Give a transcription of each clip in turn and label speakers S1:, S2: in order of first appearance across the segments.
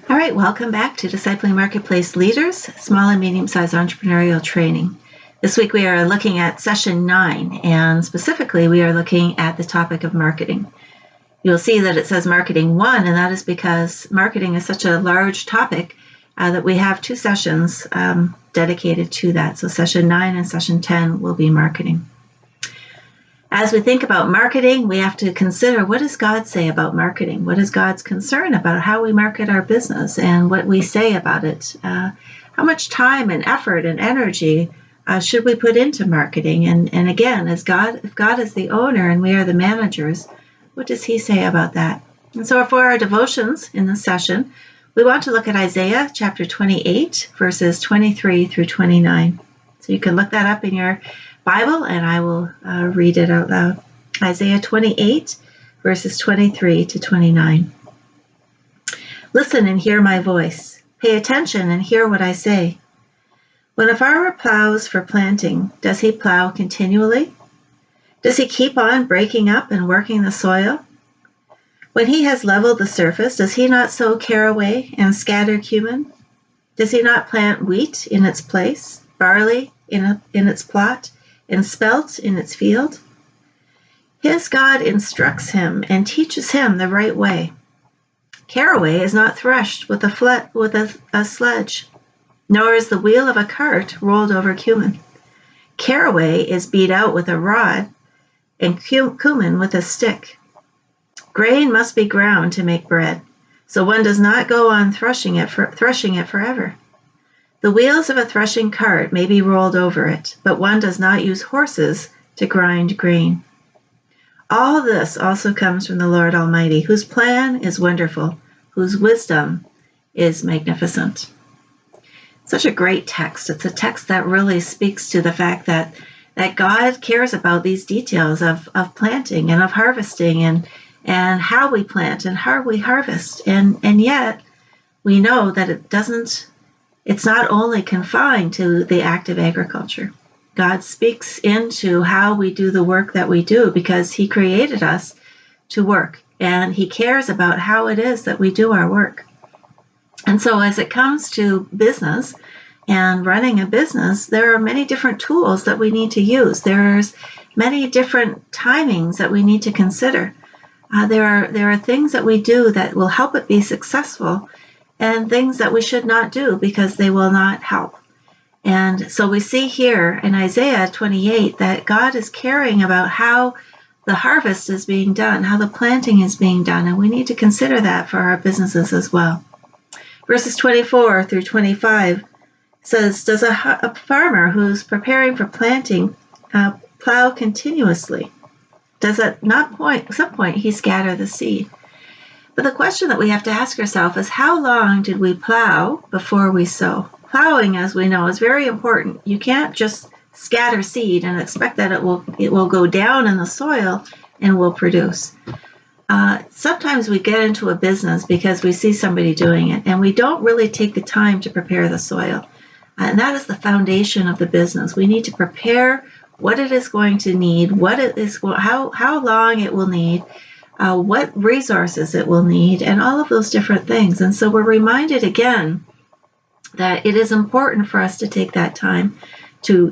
S1: All right, welcome back to Discipling Marketplace Leaders, Small and Medium-Sized Entrepreneurial Training. This week we are looking at Session 9, and specifically we are looking at the topic of marketing. You'll see that it says Marketing 1, and that is because marketing is such a large topic that we have 2 sessions dedicated to that. So Session 9 and Session 10 will be marketing. As we think about marketing, we have to consider, what does God say about marketing? What is God's concern about how we market our business and what we say about it? How much time and effort and energy should we put into marketing? And again, if God is the owner and we are the managers, what does He say about that? And so for our devotions in this session, we want to look at Isaiah chapter 28, verses 23 through 29. So you can look that up in your Bible, and I will read it out loud. Isaiah 28, verses 23 to 29. Listen and hear my voice. Pay attention and hear what I say. When a farmer plows for planting, does he plow continually? Does he keep on breaking up and working the soil? When he has leveled the surface, does he not sow caraway and scatter cumin? Does he not plant wheat in its place, barley in its plot, and spelt in its field? His God instructs him and teaches him the right way. Caraway is not threshed with a sledge, nor is the wheel of a cart rolled over cumin. Caraway is beat out with a rod, and cumin with a stick. Grain must be ground to make bread, so one does not go on threshing it forever. The wheels of a threshing cart may be rolled over it, but one does not use horses to grind grain. All this also comes from the Lord Almighty, whose plan is wonderful, whose wisdom is magnificent. Such a great text. It's a text that really speaks to the fact that God cares about these details of planting and of harvesting and how we plant and how we harvest. And yet we know that it's not only confined to the act of agriculture. God speaks into how we do the work that we do because He created us to work, and He cares about how it is that we do our work. And so as it comes to business and running a business, there are many different tools that we need to use. There's many different timings that we need to consider. There are things that we do that will help it be successful, and things that we should not do because they will not help. And so we see here in Isaiah 28 that God is caring about how the harvest is being done, how the planting is being done, and we need to consider that for our businesses as well. Verses 24 through 25 says, does a farmer who's preparing for planting plow continuously? Does at some point he scatter the seed? But the question that we have to ask ourselves is, how long did we plow before we sow? Plowing, as we know, is very important. You can't just scatter seed and expect that it will go down in the soil and will produce. Sometimes we get into a business because we see somebody doing it, and we don't really take the time to prepare the soil. And that is the foundation of the business. We need to prepare what it is going to need, how long it will need, what resources it will need, and all of those different things. And so we're reminded again that it is important for us to take that time to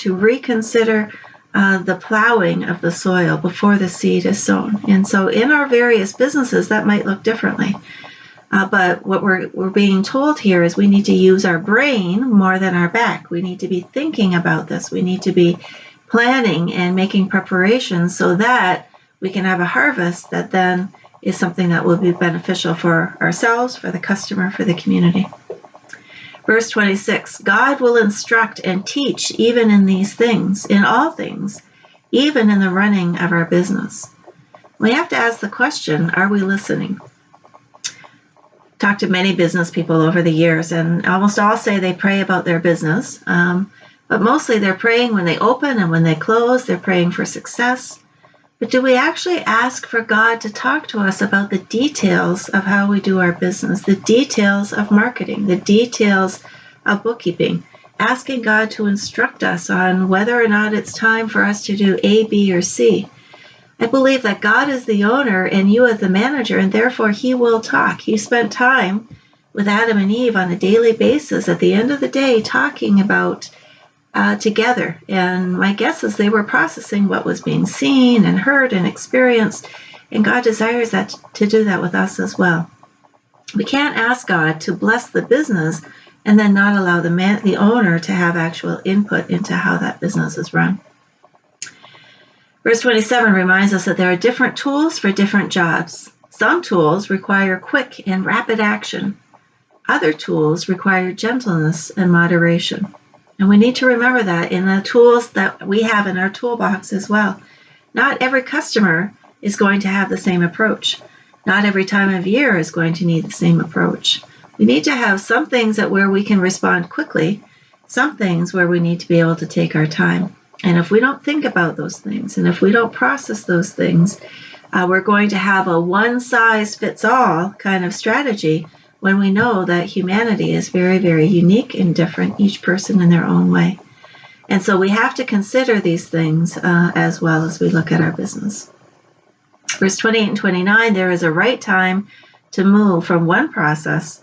S1: reconsider the plowing of the soil before the seed is sown. And so in our various businesses, that might look differently. But what we're being told here is we need to use our brain more than our back. We need to be thinking about this. We need to be planning and making preparations so that we can have a harvest that then is something that will be beneficial for ourselves, for the customer, for the community. Verse 26, God will instruct and teach even in these things, in all things, even in the running of our business. We have to ask the question, are we listening? Talked to many business people over the years, and almost all say they pray about their business, but mostly they're praying when they open and when they close. They're praying for success. But do we actually ask for God to talk to us about the details of how we do our business, the details of marketing, the details of bookkeeping, asking God to instruct us on whether or not it's time for us to do A, B, or C? I believe that God is the owner and you as the manager, and therefore He will talk. He spent time with Adam and Eve on a daily basis at the end of the day, talking about together. And my guess is they were processing what was being seen and heard and experienced. And God desires that to do that with us as well. We can't ask God to bless the business and then not allow the owner to have actual input into how that business is run. Verse 27 reminds us that there are different tools for different jobs. Some tools require quick and rapid action. Other tools require gentleness and moderation. And we need to remember that in the tools that we have in our toolbox as well. Not every customer is going to have the same approach. Not every time of year is going to need the same approach. We need to have some things where we can respond quickly, some things where we need to be able to take our time. And if we don't think about those things, and if we don't process those things, we're going to have a one-size-fits-all kind of strategy when we know that humanity is very, very unique and different, each person in their own way. And so we have to consider these things as well as we look at our business. Verse 28 and 29, there is a right time to move from one process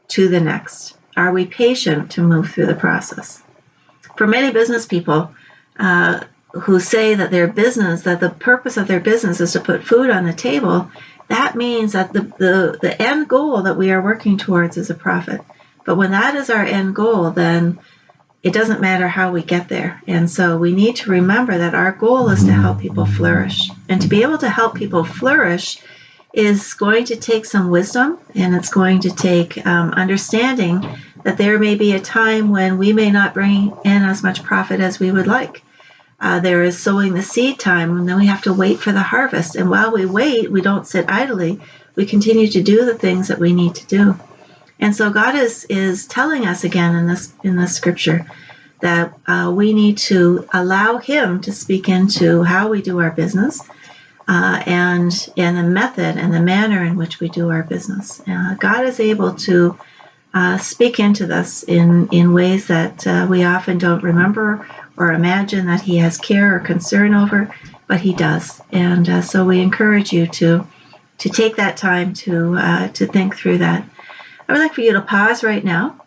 S1: to the next. Are we patient to move through the process? For many business people who say that the purpose of their business is to put food on the table, that means that the end goal that we are working towards is a profit. But when that is our end goal, then it doesn't matter how we get there. And so we need to remember that our goal is to help people flourish. And to be able to help people flourish is going to take some wisdom, and it's going to take understanding that there may be a time when we may not bring in as much profit as we would like. There is sowing the seed time, and then we have to wait for the harvest. And while we wait, we don't sit idly. We continue to do the things that we need to do. And so God is telling us again in this scripture that we need to allow Him to speak into how we do our business and the method and the manner in which we do our business. God is able to speak into this in ways that we often don't remember or imagine that He has care or concern over, but He does. And so we encourage you to take that time to think through that. I would like for you to pause right now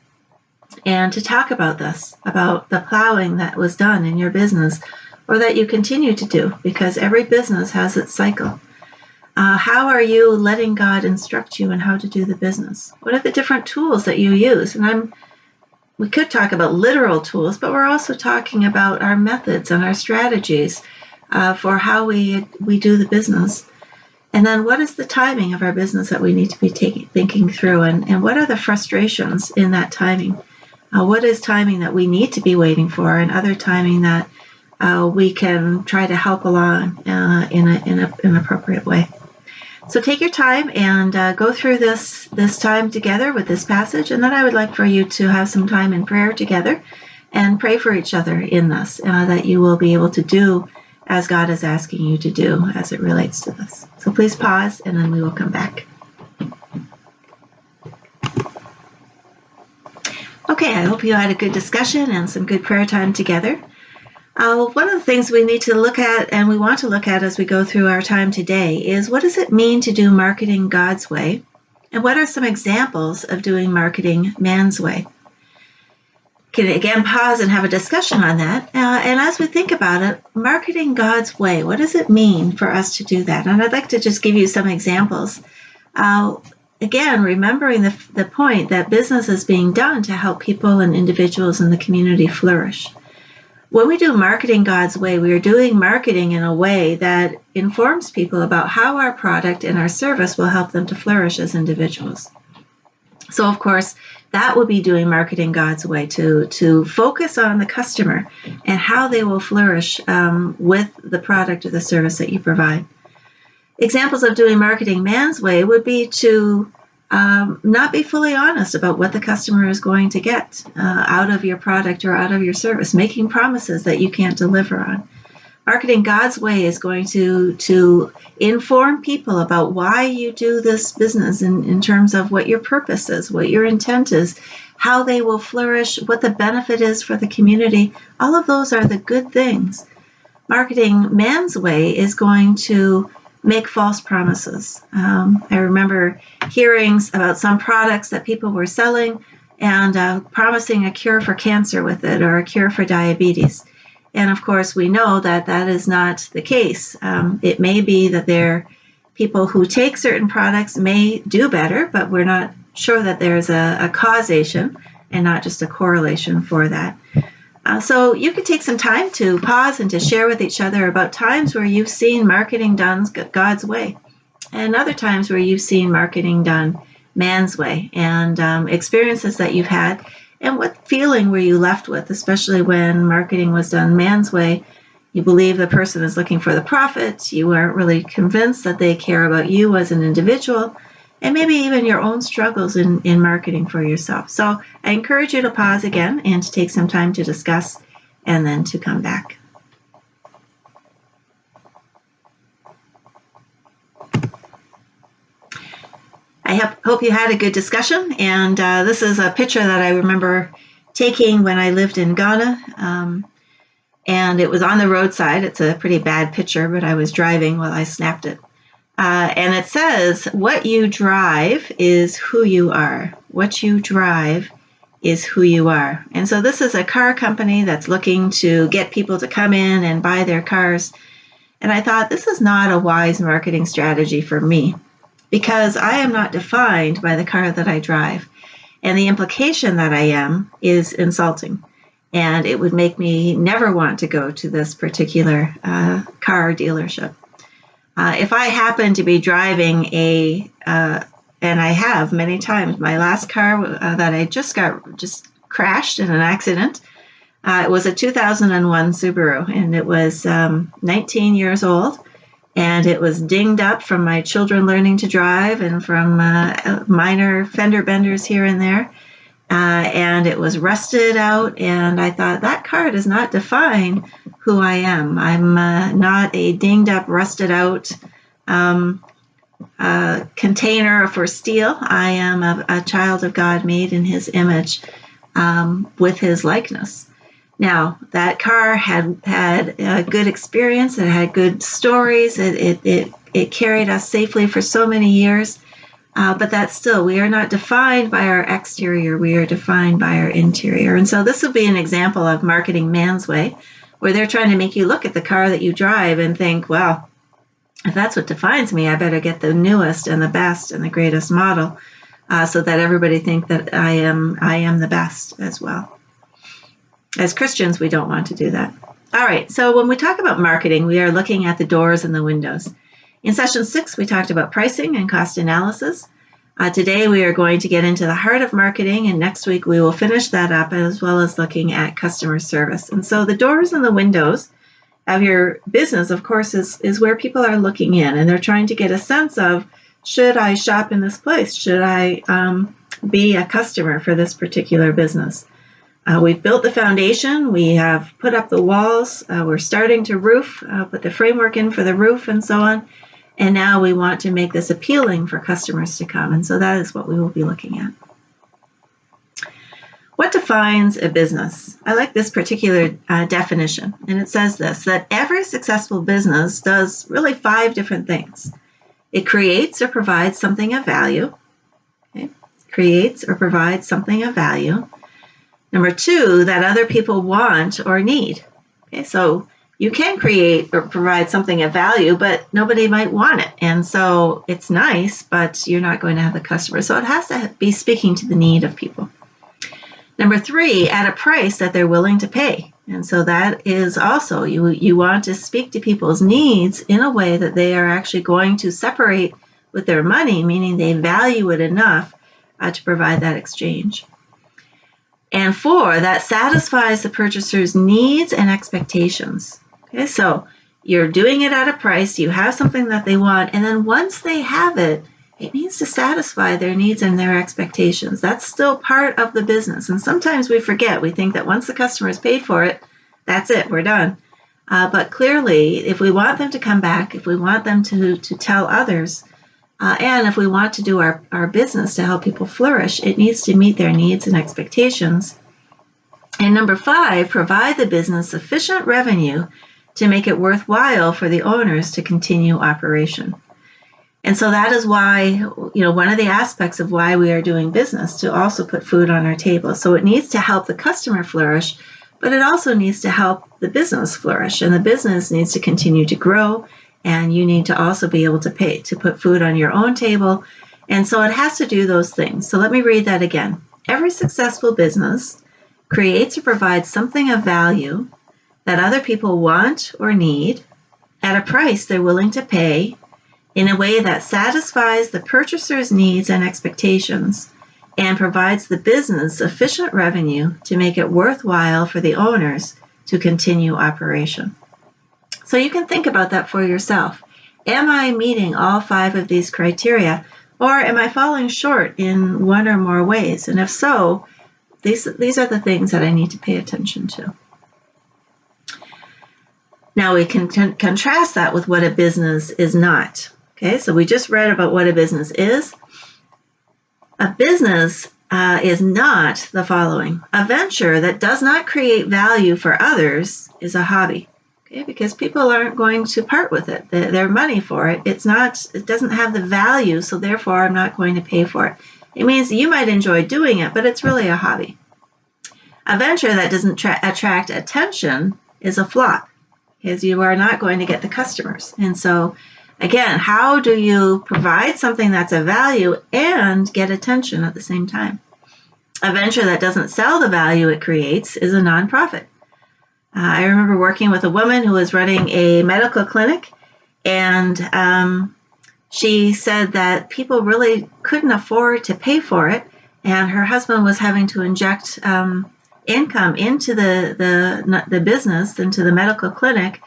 S1: and to talk about this, about the plowing that was done in your business or that you continue to do, because every business has its cycle. How are you letting God instruct you in how to do the business? What are the different tools that you use? And we could talk about literal tools, but we're also talking about our methods and our strategies for how we do the business. And then what is the timing of our business that we need to be thinking through? And what are the frustrations in that timing? What is timing that we need to be waiting for, and other timing that we can try to help along in an appropriate way? So take your time and go through this time together with this passage. And then I would like for you to have some time in prayer together and pray for each other in this, that you will be able to do as God is asking you to do as it relates to this. So please pause, and then we will come back. Okay, I hope you had a good discussion and some good prayer time together. One of the things we need to look at, and we want to look at as we go through our time today, is what does it mean to do marketing God's way? And what are some examples of doing marketing man's way? Can again pause and have a discussion on that. And as we think about it, marketing God's way, what does it mean for us to do that? And I'd like to just give you some examples. Again, remembering the point that business is being done to help people and individuals in the community flourish. When we do marketing God's way, we are doing marketing in a way that informs people about how our product and our service will help them to flourish as individuals. So, of course, that would be doing marketing God's way, to focus on the customer and how they will flourish with the product or the service that you provide. Examples of doing marketing man's way would be to not be fully honest about what the customer is going to get out of your product or out of your service, making promises that you can't deliver on. Marketing God's way is going to inform people about why you do this business in terms of what your purpose is, what your intent is, how they will flourish, what the benefit is for the community. All of those are the good things. Marketing man's way is going to make false promises. I remember hearings about some products that people were selling and promising a cure for cancer with it or a cure for diabetes. And of course, we know that that is not the case. It may be that people who take certain products may do better, but we're not sure that there's a causation and not just a correlation for that. So you could take some time to pause and to share with each other about times where you've seen marketing done God's way and other times where you've seen marketing done man's way, and experiences that you've had. And what feeling were you left with, especially when marketing was done man's way? You believe the person is looking for the profit. You aren't really convinced that they care about you as an individual, and maybe even your own struggles in marketing for yourself. So I encourage you to pause again and to take some time to discuss and then to come back. I hope you had a good discussion, and this is a picture that I remember taking when I lived in Ghana, and it was on the roadside. It's a pretty bad picture, but I was driving while I snapped it. And it says, what you drive is who you are. What you drive is who you are. And so this is a car company that's looking to get people to come in and buy their cars. And I thought, this is not a wise marketing strategy for me, because I am not defined by the car that I drive. And the implication that I am is insulting. And it would make me never want to go to this particular car dealership. If I happen to be driving and I have many times, my last car that I just crashed in an accident, it was a 2001 Subaru, and it was 19 years old. And it was dinged up from my children learning to drive and from minor fender benders here and there. And it was rusted out. And I thought, that car does not define who I am. I'm not a dinged up, rusted out container for steel. I am a child of God made in his image with his likeness. Now, that car had a good experience. It had good stories. It carried us safely for so many years. But that's still, we are not defined by our exterior. We are defined by our interior. And so this would be an example of marketing man's way, where they're trying to make you look at the car that you drive and think, well, if that's what defines me, I better get the newest and the best and the greatest model, so that everybody think that I am the best as well. As Christians, we don't want to do that. All right, so when we talk about marketing, we are looking at the doors and the windows. In session 6, we talked about pricing and cost analysis. Today, we are going to get into the heart of marketing, and next week we will finish that up, as well as looking at customer service. And so the doors and the windows of your business, of course, is where people are looking in, and they're trying to get a sense of, should I shop in this place? Should I be a customer for this particular business? We've built the foundation. We have put up the walls. We're starting to roof, put the framework in for the roof and so on. And now we want to make this appealing for customers to come. And so that is what we will be looking at. What defines a business? I like this particular definition. And it says this, that every successful business does really 5 different things. It creates or provides something of value. Okay? Creates or provides something of value. Number 2, that other people want or need. Okay, so you can create or provide something of value, but nobody might want it. And so it's nice, but you're not going to have the customer. So it has to be speaking to the need of people. Number 3, at a price that they're willing to pay. And so that is also, you want to speak to people's needs in a way that they are actually going to separate with their money, meaning they value it enough to provide that exchange. And 4, that satisfies the purchaser's needs and expectations. Okay, so you're doing it at a price, you have something that they want, and then once they have it, it needs to satisfy their needs and their expectations. That's still part of the business. And sometimes we forget. We think that once the customer has paid for it, that's it, we're done. But clearly, if we want them to come back, if we want them to tell others, and if we want to do our business to help people flourish, it needs to meet their needs and expectations. And number 5, provide the business sufficient revenue to make it worthwhile for the owners to continue operation. And so that is why, one of the aspects of why we are doing business, to also put food on our table. So it needs to help the customer flourish, but it also needs to help the business flourish. And the business needs to continue to grow, and you need to also be able to pay to put food on your own table. And so it has to do those things. So let me read that again. Every successful business creates or provides something of value that other people want or need at a price they're willing to pay, in a way that satisfies the purchaser's needs and expectations and provides the business sufficient revenue to make it worthwhile for the owners to continue operation. So you can think about that for yourself. Am I meeting all 5 of these criteria, or am I falling short in one or more ways? And if so, these are the things that I need to pay attention to. Now we can contrast that with what a business is not. Okay, so we just read about what a business is. A business is not the following. A venture that does not create value for others is a hobby. Okay, because people aren't going to part with it. Their money for it. It doesn't have the value, so therefore I'm not going to pay for it. It means you might enjoy doing it, but it's really a hobby. A venture that doesn't attract attention is a flop, because you are not going to get the customers. And so, again, how do you provide something that's of value and get attention at the same time? A venture that doesn't sell the value it creates is a nonprofit. I remember working with a woman who was running a medical clinic, and she said that people really couldn't afford to pay for it, and her husband was having to inject income into the business, into the medical clinic,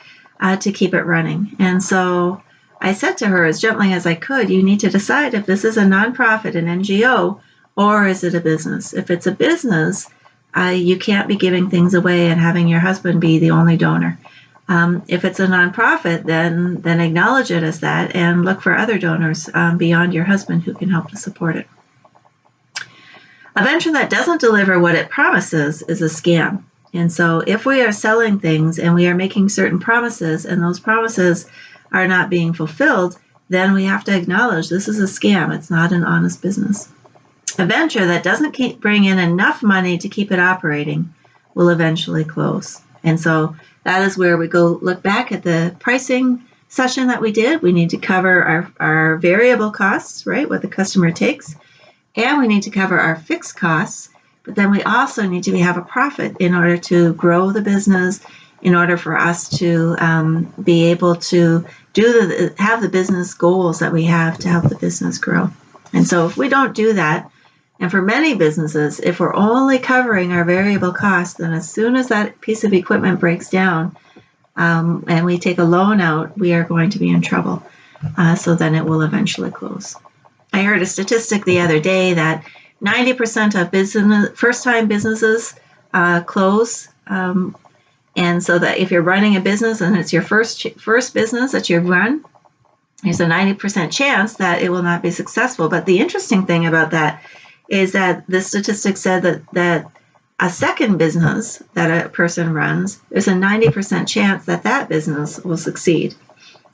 S1: to keep it running. And so I said to her as gently as I could, you need to decide if this is a nonprofit, an NGO, or is it a business? If it's a business, you can't be giving things away and having your husband be the only donor. If it's a nonprofit, then acknowledge it as that and look for other donors beyond your husband who can help to support it. A venture that doesn't deliver what it promises is a scam. And so if we are selling things and we are making certain promises and those promises are not being fulfilled, then we have to acknowledge this is a scam. It's not an honest business. A venture that doesn't bring in enough money to keep it operating will eventually close. And so that is where we go look back at the pricing session that we did. We need to cover our variable costs, right, what the customer takes, and we need to cover our fixed costs, but then we also need to have a profit in order to grow the business, in order for us to be able to have the business goals that we have to help the business grow. And so if we don't do that, and for many businesses, if we're only covering our variable costs, then as soon as that piece of equipment breaks down and we take a loan out, we are going to be in trouble. So then it will eventually close. I heard a statistic the other day that 90% of first-time businesses close. And so that if you're running a business and it's your first business that you've run, there's a 90% chance that it will not be successful. But the interesting thing about that is that the statistic said that a second business that a person runs, there's a 90% chance that that business will succeed.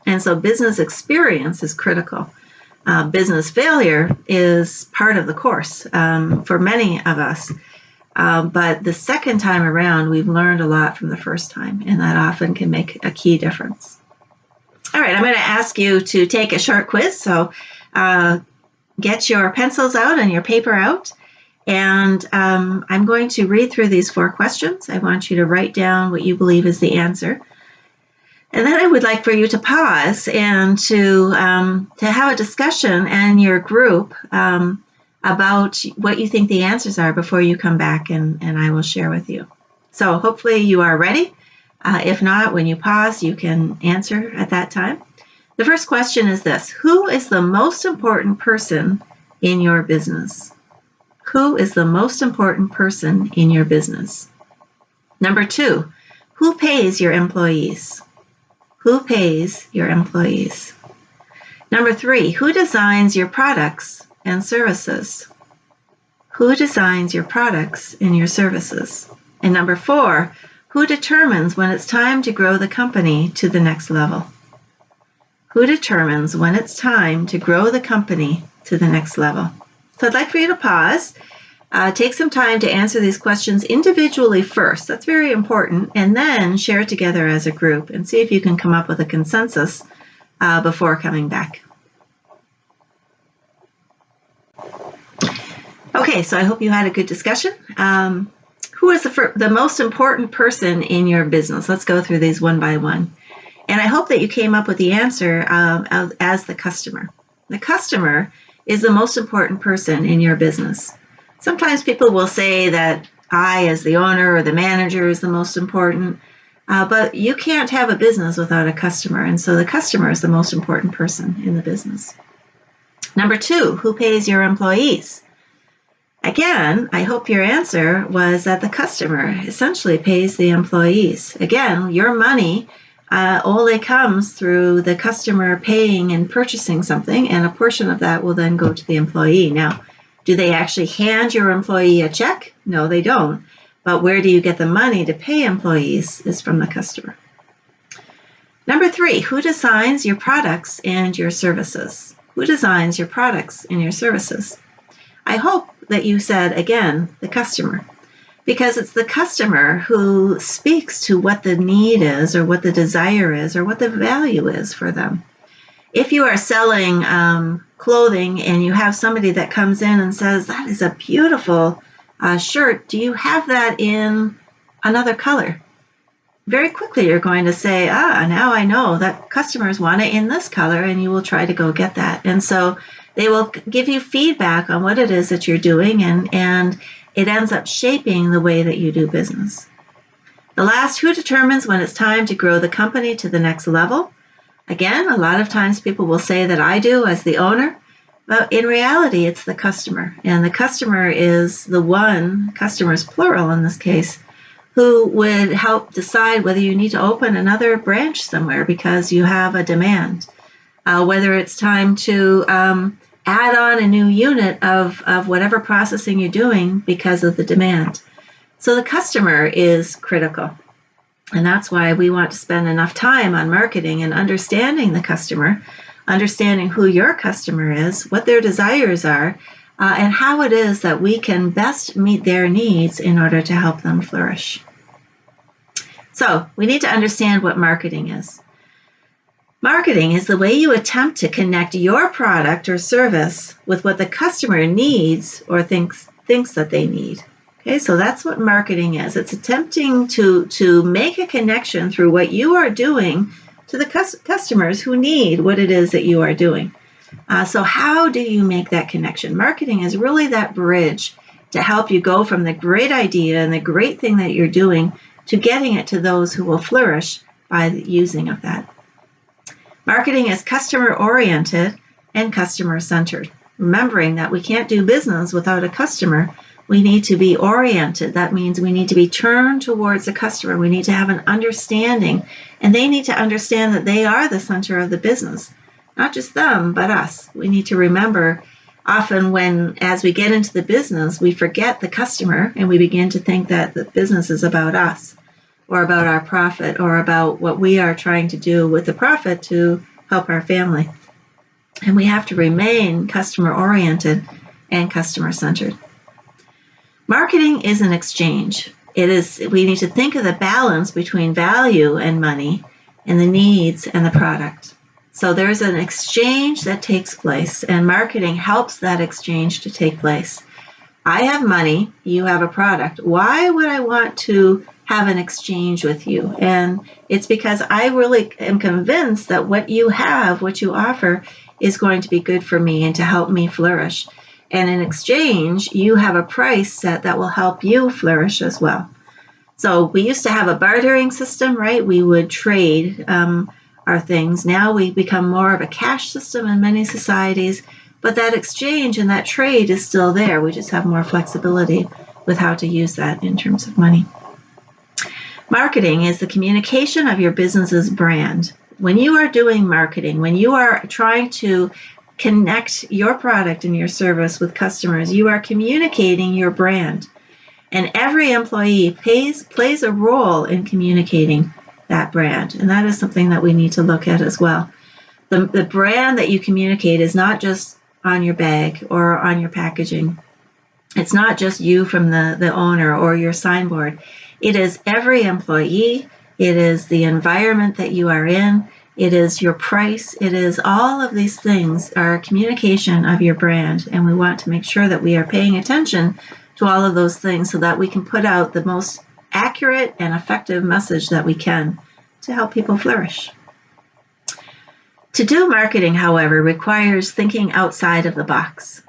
S1: And so business experience is critical. Business failure is part of the course for many of us. But the second time around, we've learned a lot from the first time, and that often can make a key difference. All right, I'm going to ask you to take a short quiz. So get your pencils out and your paper out. And I'm going to read through these 4 questions. I want you to write down what you believe is the answer. And then I would like for you to pause and to have a discussion in your group about what you think the answers are before you come back and I will share with you. So hopefully you are ready. If not, when you pause, you can answer at that time. The first question is this: who is the most important person in your business? Who is the most important person in your business? Number 2, who pays your employees? Who pays your employees? Number 3, who designs your products and services? Who designs your products and your services? And number 4, Who determines when it's time to grow the company to the next level? Who determines when it's time to grow the company to the next level? So I'd like for you to pause, take some time to answer these questions individually first. That's very important. And then share it together as a group and see if you can come up with a consensus before coming back. Okay, so I hope you had a good discussion. Who is the most important person in your business? Let's go through these one by one. And I hope that you came up with the answer as the customer. The customer is the most important person in your business. Sometimes people will say that I, as the owner or the manager, is the most important, but you can't have a business without a customer, and so the customer is the most important person in the business. Number 2, who pays your employees? Again, I hope your answer was that the customer essentially pays the employees. Again, your money only comes through the customer paying and purchasing something, and a portion of that will then go to the employee. Now, do they actually hand your employee a check? No, they don't. But where do you get the money to pay employees is from the customer. Number 3, who designs your products and your services? Who designs your products and your services? I hope that you said, again, the customer, because it's the customer who speaks to what the need is or what the desire is or what the value is for them. If you are selling clothing and you have somebody that comes in and says, that is a beautiful shirt, do you have that in another color? Very quickly you're going to say, now I know that customers want it in this color, and you will try to go get that. And so they will give you feedback on what it is that you're doing, and it ends up shaping the way that you do business. The last, who determines when it's time to grow the company to the next level? Again, a lot of times people will say that I do as the owner, but in reality, it's the customer. And the customer is the one, customers plural in this case, who would help decide whether you need to open another branch somewhere because you have a demand, whether it's time to add on a new unit of whatever processing you're doing because of the demand. So the customer is critical. And that's why we want to spend enough time on marketing and understanding the customer, understanding who your customer is, what their desires are, and how it is that we can best meet their needs in order to help them flourish. So we need to understand what marketing is. Marketing is the way you attempt to connect your product or service with what the customer needs or thinks that they need. Okay, so that's what marketing is. It's attempting to make a connection through what you are doing to the customers who need what it is that you are doing. So how do you make that connection? Marketing is really that bridge to help you go from the great idea and the great thing that you're doing to getting it to those who will flourish by the using of that. Marketing is customer-oriented and customer-centered. Remembering that we can't do business without a customer, we need to be oriented. That means we need to be turned towards the customer. We need to have an understanding, and they need to understand that they are the center of the business. Not just them, but us. We need to remember often as we get into the business, we forget the customer and we begin to think that the business is about us or about our profit or about what we are trying to do with the profit to help our family. And we have to remain customer-oriented and customer-centered. Marketing is an exchange. We need to think of the balance between value and money and the needs and the product. So there's an exchange that takes place, and marketing helps that exchange to take place. I have money, you have a product. Why would I want to have an exchange with you? And it's because I really am convinced that what you have, what you offer, is going to be good for me and to help me flourish. And in exchange, you have a price set that will help you flourish as well. So we used to have a bartering system, right? We would trade our things. Now we become more of a cash system in many societies, but that exchange and that trade is still there. We just have more flexibility with how to use that in terms of money. Marketing is the communication of your business's brand. When you are doing marketing, when you are trying to connect your product and your service with customers, you are communicating your brand. And every employee plays a role in communicating that brand. And that is something that we need to look at as well. The brand that you communicate is not just on your bag or on your packaging. It's not just you from the owner or your signboard. It is every employee. It is the environment that you are in. It is your price. It is all of these things are a communication of your brand. And we want to make sure that we are paying attention to all of those things so that we can put out the most accurate and effective message that we can to help people flourish. To do marketing, however, requires thinking outside of the box.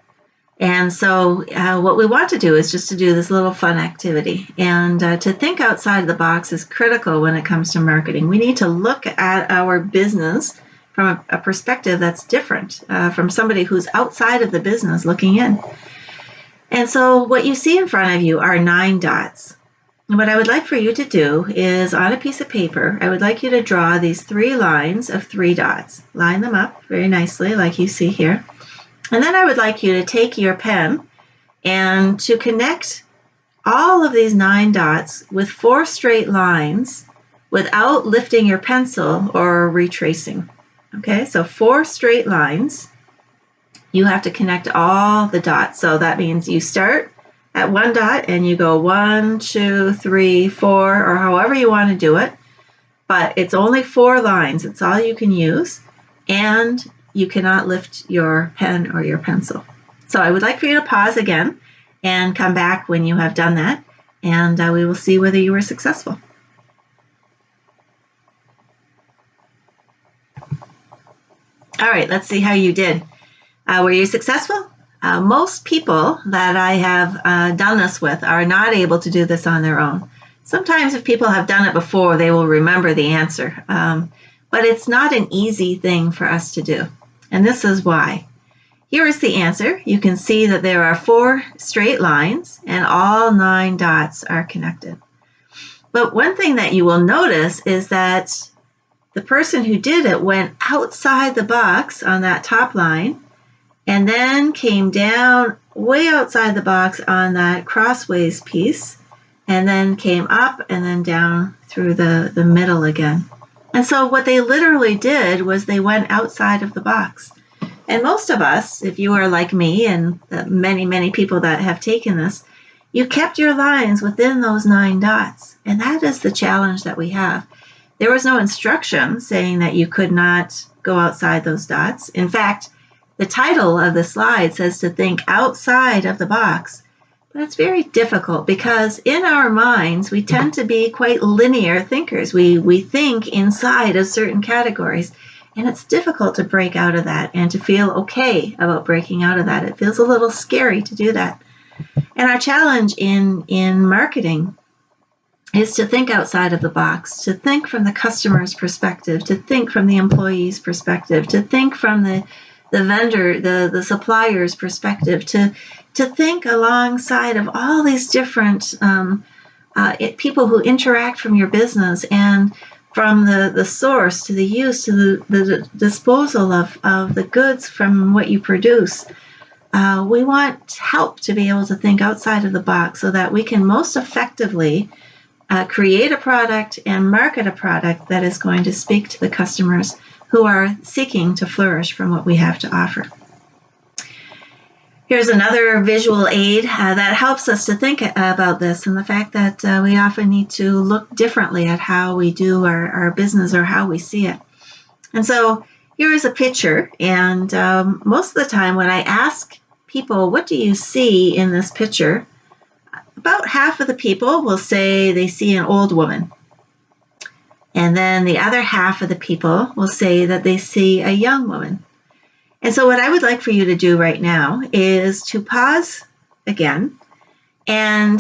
S1: And so what we want to do is just to do this little fun activity. And to think outside of the box is critical when it comes to marketing. We need to look at our business from a perspective that's different from somebody who's outside of the business looking in. And so what you see in front of you are 9 dots. And what I would like for you to do is on a piece of paper, I would like you to draw these 3 lines of 3 dots. Line them up very nicely like you see here. And then I would like you to take your pen and to connect all of these 9 dots with 4 straight lines without lifting your pencil or retracing. Okay, so 4 straight lines. You have to connect all the dots. So that means you start at 1 dot and you go 1, 2, 3, 4, or however you want to do it. But it's only 4 lines. It's all you can use. And you cannot lift your pen or your pencil. So I would like for you to pause again and come back when you have done that, and we will see whether you were successful. All right, let's see how you did. Were you successful? Most people that I have done this with are not able to do this on their own. Sometimes if people have done it before, they will remember the answer. But it's not an easy thing for us to do. And this is why. Here is the answer. You can see that there are 4 straight lines and all 9 dots are connected. But one thing that you will notice is that the person who did it went outside the box on that top line and then came down way outside the box on that crossways piece and then came up and then down through the middle again. And so what they literally did was they went outside of the box. And most of us, if you are like me and many, many people that have taken this, you kept your lines within those 9 dots. And that is the challenge that we have. There was no instruction saying that you could not go outside those dots. In fact, the title of the slide says to think outside of the box. But it's very difficult because in our minds, we tend to be quite linear thinkers. We think inside of certain categories, and it's difficult to break out of that and to feel okay about breaking out of that. It feels a little scary to do that. And our challenge in marketing is to think outside of the box, to think from the customer's perspective, to think from the employee's perspective, to think from the vendor, the supplier's perspective, to think alongside of all these different people who interact from your business and from the source to the use to the disposal of the goods from what you produce. We want help to be able to think outside of the box so that we can most effectively create a product and market a product that is going to speak to the customers who are seeking to flourish from what we have to offer. Here's another visual aid that helps us to think about this and the fact that we often need to look differently at how we do our business or how we see it. And so here is a picture, and most of the time when I ask people, what do you see in this picture? About half of the people will say they see an old woman. And then the other half of the people will say that they see a young woman. And so what I would like for you to do right now is to pause again and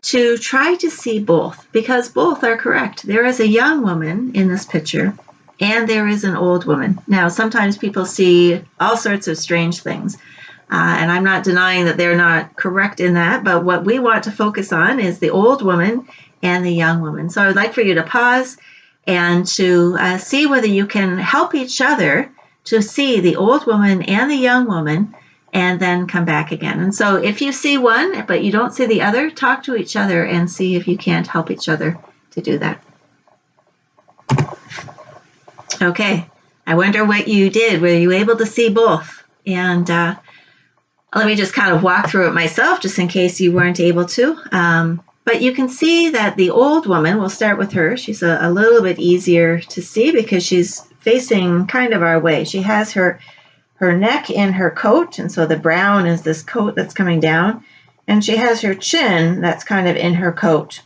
S1: to try to see both, because both are correct. There is a young woman in this picture and there is an old woman. Now, sometimes people see all sorts of strange things. And I'm not denying that they're not correct in that, but what we want to focus on is the old woman and the young woman. So I would like for you to pause and to see whether you can help each other to see the old woman and the young woman and then come back again. And so if you see one, but you don't see the other, talk to each other and see if you can't help each other to do that. Okay, I wonder what you did. Were you able to see both? And let me just kind of walk through it myself, just in case you weren't able to. But you can see that the old woman, we'll start with her. She's a little bit easier to see because she's facing kind of our way. She has her neck in her coat, and so the brown is this coat that's coming down, and she has her chin that's kind of in her coat.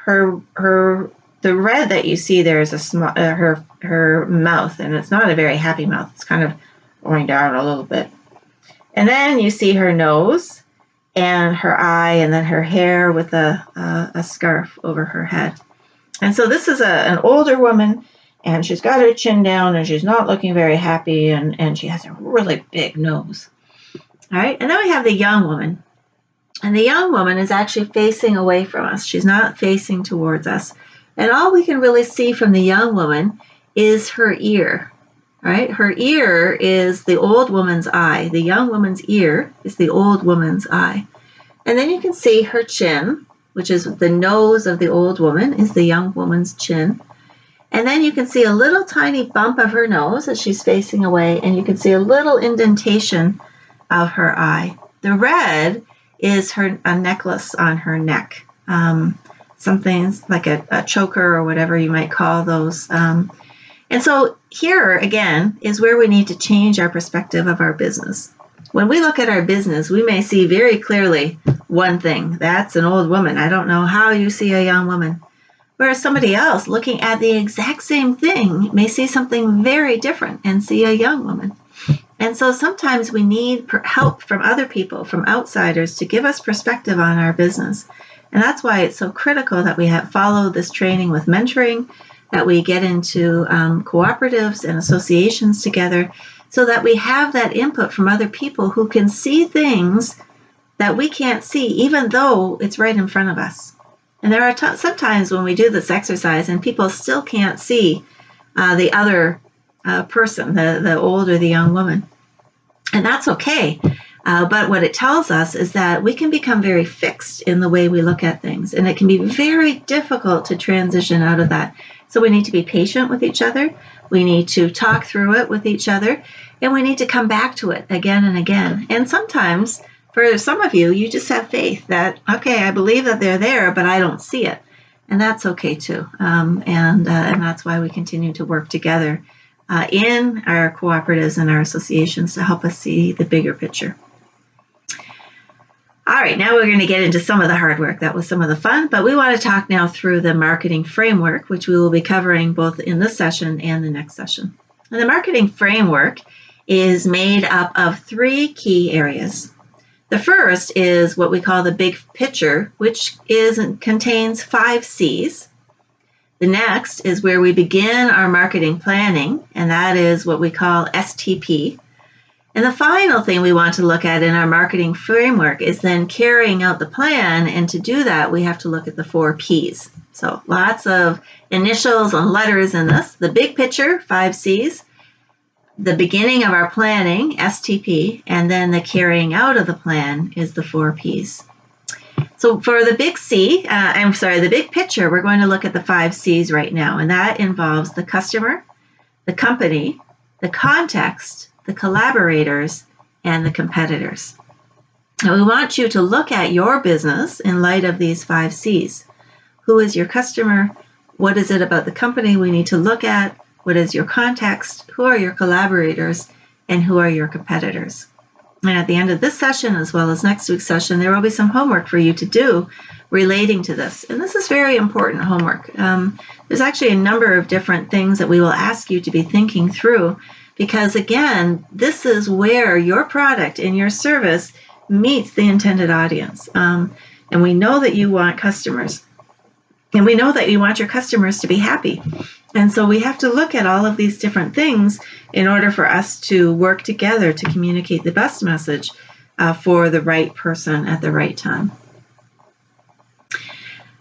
S1: The red that you see there is her mouth, and it's not a very happy mouth. It's kind of going down a little bit. And then you see her nose and her eye, and then her hair with a scarf over her head. And so this is an older woman, and she's got her chin down, and she's not looking very happy, and she has a really big nose. All right, and then we have the young woman. And the young woman is actually facing away from us. She's not facing towards us. And all we can really see from the young woman is her ear. Right? Her ear is the old woman's eye. The young woman's ear is the old woman's eye. And then you can see her chin, which is the nose of the old woman, is the young woman's chin. And then you can see a little tiny bump of her nose as she's facing away, and you can see a little indentation of her eye. The red is a necklace on her neck. Something like a choker or whatever you might call those. And so here, again, is where we need to change our perspective of our business. When we look at our business, we may see very clearly one thing. That's an old woman. I don't know how you see a young woman. Whereas somebody else looking at the exact same thing may see something very different and see a young woman. And so sometimes we need help from other people, from outsiders, to give us perspective on our business. And that's why it's so critical that we follow this training with mentoring, that we get into cooperatives and associations together, so that we have that input from other people who can see things that we can't see, even though it's right in front of us. And there are sometimes when we do this exercise and people still can't see the other person, the old or the young woman. And that's okay. But what it tells us is that we can become very fixed in the way we look at things. And it can be very difficult to transition out of that. So we need to be patient with each other. We need to talk through it with each other. And we need to come back to it again and again. And sometimes, for some of you, you just have faith that, okay, I believe that they're there, but I don't see it. And that's okay too. And that's why we continue to work together in our cooperatives and our associations to help us see the bigger picture. All right, now we're going to get into some of the hard work. That was some of the fun, but we want to talk now through the marketing framework, which we will be covering both in this session and the next session. And the marketing framework is made up of 3 key areas. The first is what we call the big picture, which contains 5 C's. The next is where we begin our marketing planning, and that is what we call STP. And the final thing we want to look at in our marketing framework is then carrying out the plan, and to do that, we have to look at the 4 P's. So lots of initials and letters in this. The big picture, 5 C's. The beginning of our planning, STP, and then the carrying out of the plan is the 4 P's. So for the the big picture, we're going to look at the 5 C's right now, and that involves the customer, the company, the context, the collaborators, and the competitors. Now we want you to look at your business in light of these 5 C's. Who is your customer? What is it about the company we need to look at? What is your context? Who are your collaborators? And who are your competitors? And at the end of this session, as well as next week's session, there will be some homework for you to do relating to this. And this is very important homework. There's actually a number of different things that we will ask you to be thinking through, because again, this is where your product and your service meets the intended audience. And we know that you want customers. And we know that you want your customers to be happy. And so we have to look at all of these different things in order for us to work together to communicate the best message for the right person at the right time.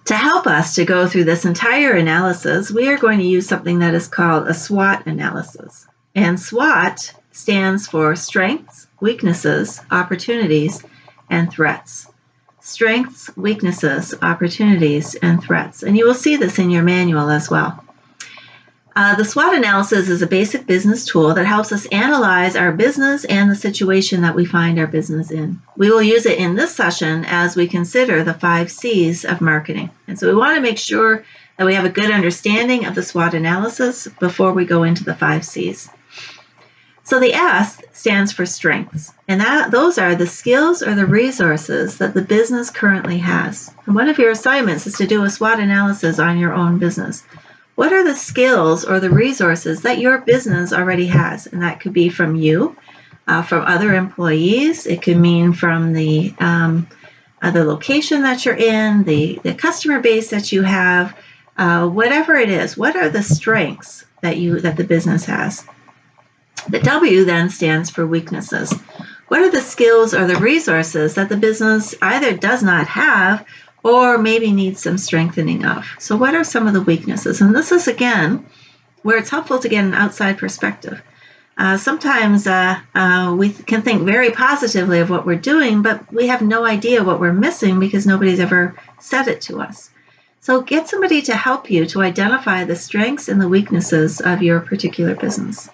S1: To help us to go through this entire analysis, we are going to use something that is called a SWOT analysis. And SWOT stands for strengths, weaknesses, opportunities, and threats. Strengths, weaknesses, opportunities, and threats. And you will see this in your manual as well. The SWOT analysis is a basic business tool that helps us analyze our business and the situation that we find our business in. We will use it in this session as we consider the 5 C's of marketing. And so we want to make sure that we have a good understanding of the SWOT analysis before we go into the 5 C's. So the S stands for strengths, and those are the skills or the resources that the business currently has. And one of your assignments is to do a SWOT analysis on your own business. What are the skills or the resources that your business already has? And that could be from you, from other employees. It could mean from the location that you're in, the customer base that you have, whatever it is. What are the strengths that the business has? The W then stands for weaknesses. What are the skills or the resources that the business either does not have or maybe needs some strengthening of? So what are some of the weaknesses? And this is, again, where it's helpful to get an outside perspective. Sometimes we can think very positively of what we're doing, but we have no idea what we're missing because nobody's ever said it to us. So get somebody to help you to identify the strengths and the weaknesses of your particular business.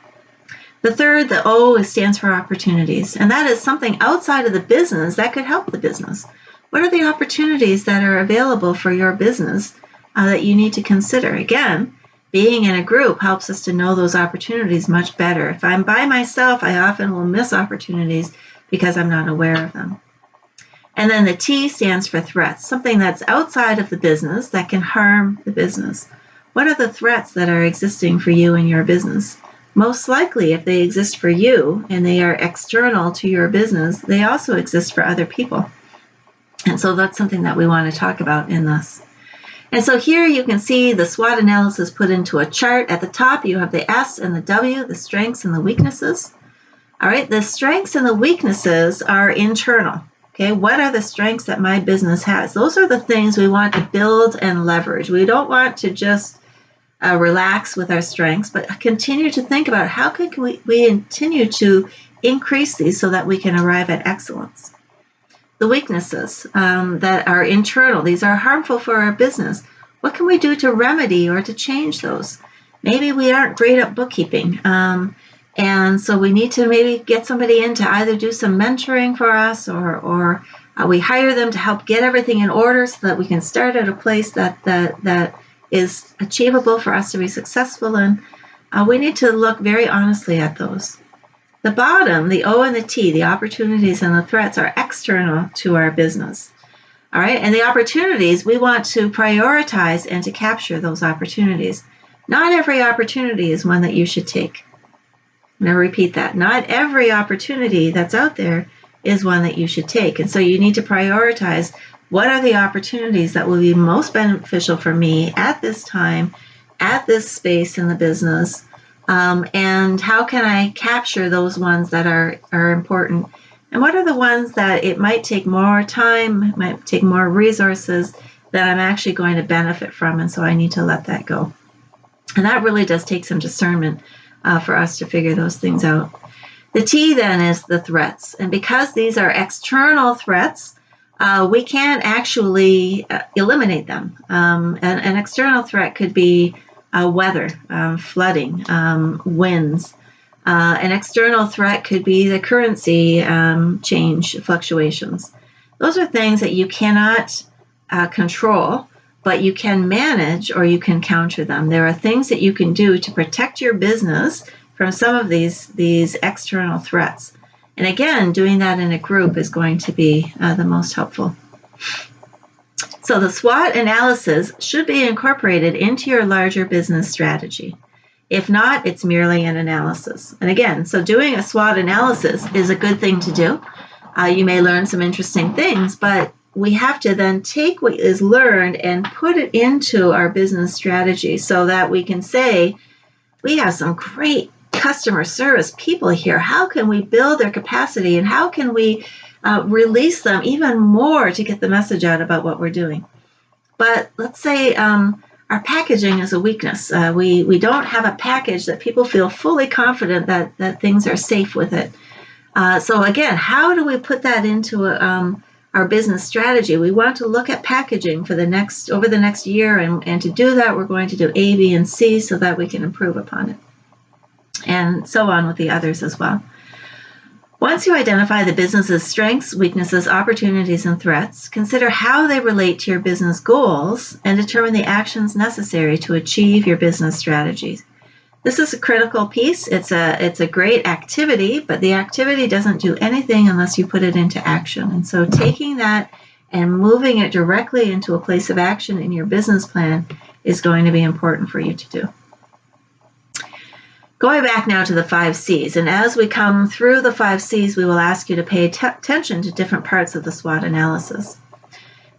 S1: The third, the O, stands for opportunities, and that is something outside of the business that could help the business. What are the opportunities that are available for your business that you need to consider? Again, being in a group helps us to know those opportunities much better. If I'm by myself, I often will miss opportunities because I'm not aware of them. And then the T stands for threats, something that's outside of the business that can harm the business. What are the threats that are existing for you and your business? Most likely, if they exist for you and they are external to your business, they also exist for other people. And so that's something that we want to talk about in this. And so here you can see the SWOT analysis put into a chart. At the top, you have the S and the W, the strengths and the weaknesses. All right, the strengths and the weaknesses are internal. Okay, what are the strengths that my business has? Those are the things we want to build and leverage. We don't want to just relax with our strengths, but continue to think about how can we continue to increase these so that we can arrive at excellence. The weaknesses that are internal, these are harmful for our business. What can we do to remedy or to change those? Maybe we aren't great at bookkeeping, and so we need to maybe get somebody in to either do some mentoring for us or we hire them to help get everything in order so that we can start at a place that is achievable for us to be successful in. We need to look very honestly at those. The bottom, the O and the T, the opportunities and the threats are external to our business. All right, and the opportunities, we want to prioritize and to capture those opportunities. Not every opportunity is one that you should take. I'm going to repeat that. Not every opportunity that's out there is one that you should take. And so you need to prioritize what are the opportunities that will be most beneficial for me at this time, at this space in the business, and how can I capture those ones that are important? And what are the ones that it might take more time, might take more resources that I'm actually going to benefit from, and so I need to let that go. And that really does take some discernment for us to figure those things out. The T then is the threats. And because these are external threats, we can't actually eliminate them. An external threat could be weather, flooding, winds. An external threat could be the currency change fluctuations. Those are things that you cannot control, but you can manage or you can counter them. There are things that you can do to protect your business from some of these external threats. And again, doing that in a group is going to be the most helpful. So the SWOT analysis should be incorporated into your larger business strategy. If not, it's merely an analysis. And again, so doing a SWOT analysis is a good thing to do. You may learn some interesting things, but we have to then take what is learned and put it into our business strategy so that we can say, we have some great customer service people here. How can we build their capacity and how can we release them even more to get the message out about what we're doing? But let's say our packaging is a weakness. We don't have a package that people feel fully confident that things are safe with it. So again, how do we put that into our business strategy? We want to look at packaging for over the next year, and to do that, we're going to do A, B, and C so that we can improve upon it, and so on with the others as well. Once you identify the business's strengths, weaknesses, opportunities, and threats, consider how they relate to your business goals and determine the actions necessary to achieve your business strategies. This is a critical piece. It's a great activity, but the activity doesn't do anything unless you put it into action. And so taking that and moving it directly into a place of action in your business plan is going to be important for you to do. Going back now to the 5 C's, and as we come through the 5 C's, we will ask you to pay attention to different parts of the SWOT analysis.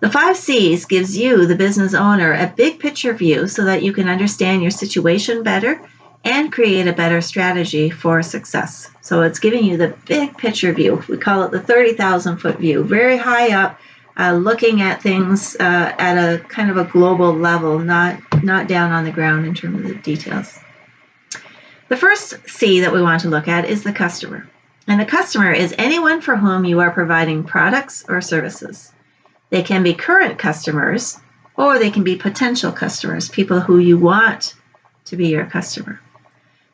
S1: The 5 C's gives you, the business owner, a big picture view so that you can understand your situation better and create a better strategy for success. So it's giving you the big picture view. We call it the 30,000-foot view, very high up, looking at things at a kind of a global level, not down on the ground in terms of the details. The first C that we want to look at is the customer. And the customer is anyone for whom you are providing products or services. They can be current customers, or they can be potential customers, people who you want to be your customer.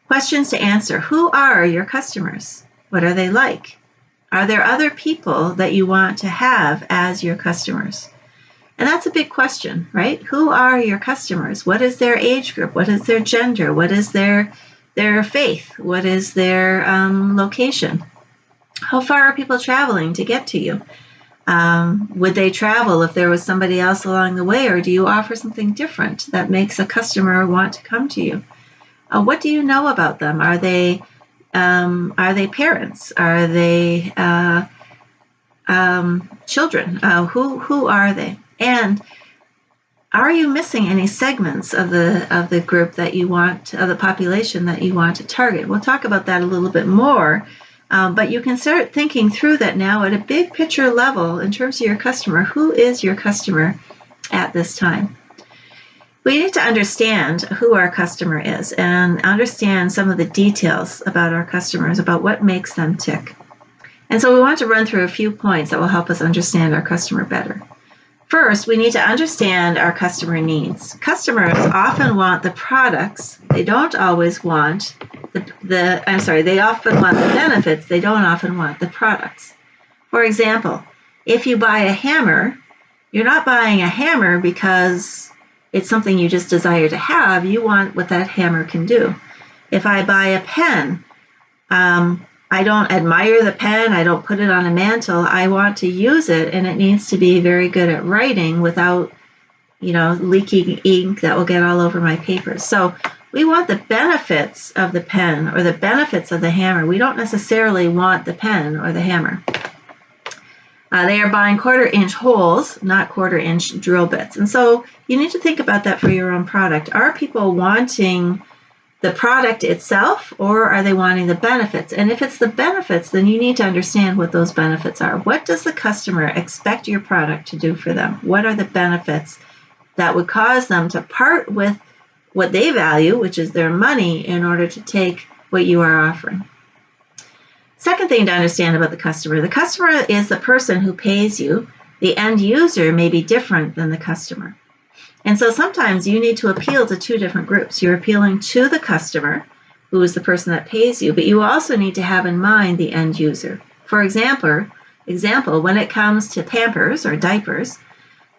S1: Questions to answer. Who are your customers? What are they like? Are there other people that you want to have as your customers? And that's a big question, right? Who are your customers? What is their age group? What is their gender? What is their faith? What is their location? How far are people traveling to get to you? Would they travel if there was somebody else along the way, or do you offer something different that makes a customer want to come to you? What do you know about them? Are they parents? Are they children? Who are they? And are you missing any segments of the group that you want, of the population that you want to target? We'll talk about that a little bit more, but you can start thinking through that now at a big picture level in terms of your customer. Who is your customer at this time? We need to understand who our customer is and understand some of the details about our customers, about what makes them tick. And so we want to run through a few points that will help us understand our customer better. First, we need to understand our customer needs. Customers often want the products. They don't always want they often want the benefits. They don't often want the products. For example, if you buy a hammer, you're not buying a hammer because it's something you just desire to have. You want what that hammer can do. If I buy a pen, I don't admire the pen. I don't put it on a mantle. I want to use it, and it needs to be very good at writing without, leaking ink that will get all over my paper. So we want the benefits of the pen or the benefits of the hammer. We don't necessarily want the pen or the hammer. They are buying 1/4-inch holes, not 1/4-inch drill bits. And so you need to think about that for your own product. Are people wanting the product itself, or are they wanting the benefits? And if it's the benefits, then you need to understand what those benefits are. What does the customer expect your product to do for them? What are the benefits that would cause them to part with what they value, which is their money, in order to take what you are offering? Second thing to understand about the customer is the person who pays you. The end user may be different than the customer. And so sometimes you need to appeal to two different groups. You're appealing to the customer, who is the person that pays you, but you also need to have in mind the end user. For example, when it comes to Pampers or diapers,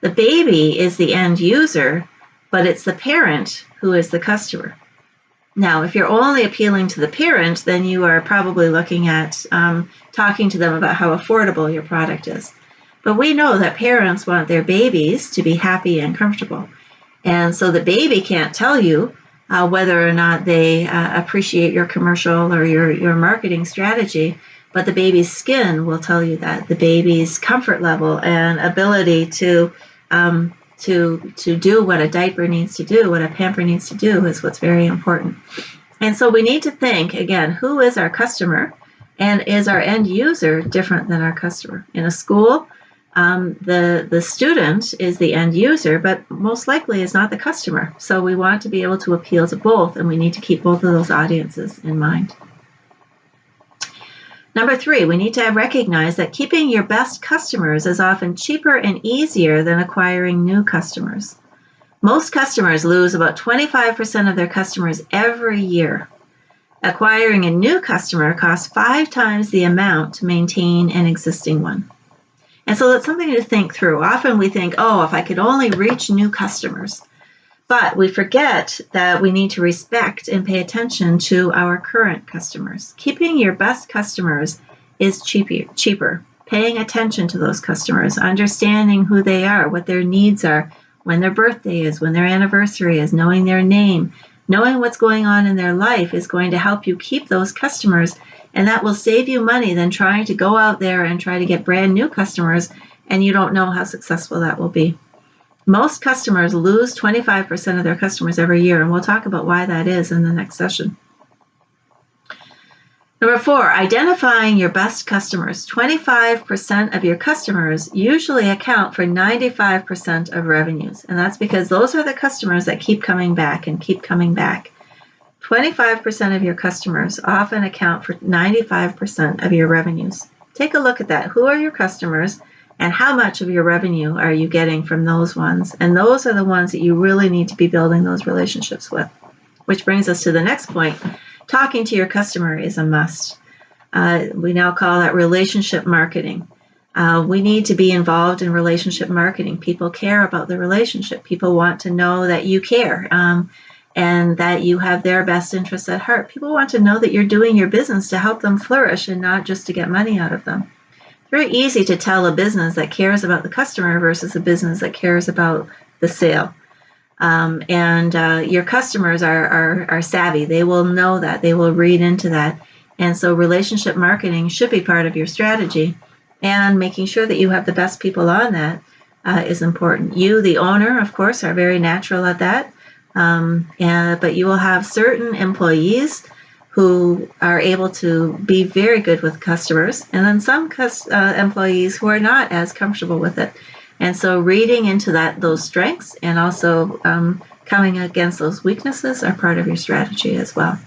S1: the baby is the end user, but it's the parent who is the customer. Now, if you're only appealing to the parent, then you are probably looking at talking to them about how affordable your product is. But we know that parents want their babies to be happy and comfortable. And so the baby can't tell you whether or not they appreciate your commercial or your marketing strategy, but the baby's skin will tell you that. The baby's comfort level and ability to do what a diaper needs to do, what a pamper needs to do, is what's very important. And so we need to think, again, who is our customer, and is our end user different than our customer? In a school, the student is the end user, but most likely is not the customer. So we want to be able to appeal to both, and we need to keep both of those audiences in mind. Number 3, we need to recognize that keeping your best customers is often cheaper and easier than acquiring new customers. Most customers lose about 25% of their customers every year. Acquiring a new customer costs 5 times the amount to maintain an existing one. And so that's something to think through. Often we think, oh, if I could only reach new customers. But we forget that we need to respect and pay attention to our current customers. Keeping your best customers is cheaper. Paying attention to those customers, understanding who they are, what their needs are, when their birthday is, when their anniversary is, knowing their name, knowing what's going on in their life is going to help you keep those customers, and that will save you money than trying to go out there and try to get brand new customers, and you don't know how successful that will be. Most customers lose 25% of their customers every year, and we'll talk about why that is in the next session. Number 4, identifying your best customers. 25% of your customers usually account for 95% of revenues, and that's because those are the customers that keep coming back and keep coming back. 25% of your customers often account for 95% of your revenues. Take a look at that. Who are your customers? And how much of your revenue are you getting from those ones? And those are the ones that you really need to be building those relationships with. Which brings us to the next point. Talking to your customer is a must. We now call that relationship marketing. We need to be involved in relationship marketing. People care about the relationship. People want to know that you care and that you have their best interests at heart. People want to know that you're doing your business to help them flourish and not just to get money out of them. Very easy to tell a business that cares about the customer versus a business that cares about the sale. Your customers are savvy. They will know that. They will read into that. And so relationship marketing should be part of your strategy. And making sure that you have the best people on that is important. You, the owner, of course, are very natural at that. But you will have certain employees who are able to be very good with customers, and then some employees who are not as comfortable with it. And so reading into those strengths and also coming against those weaknesses are part of your strategy as well.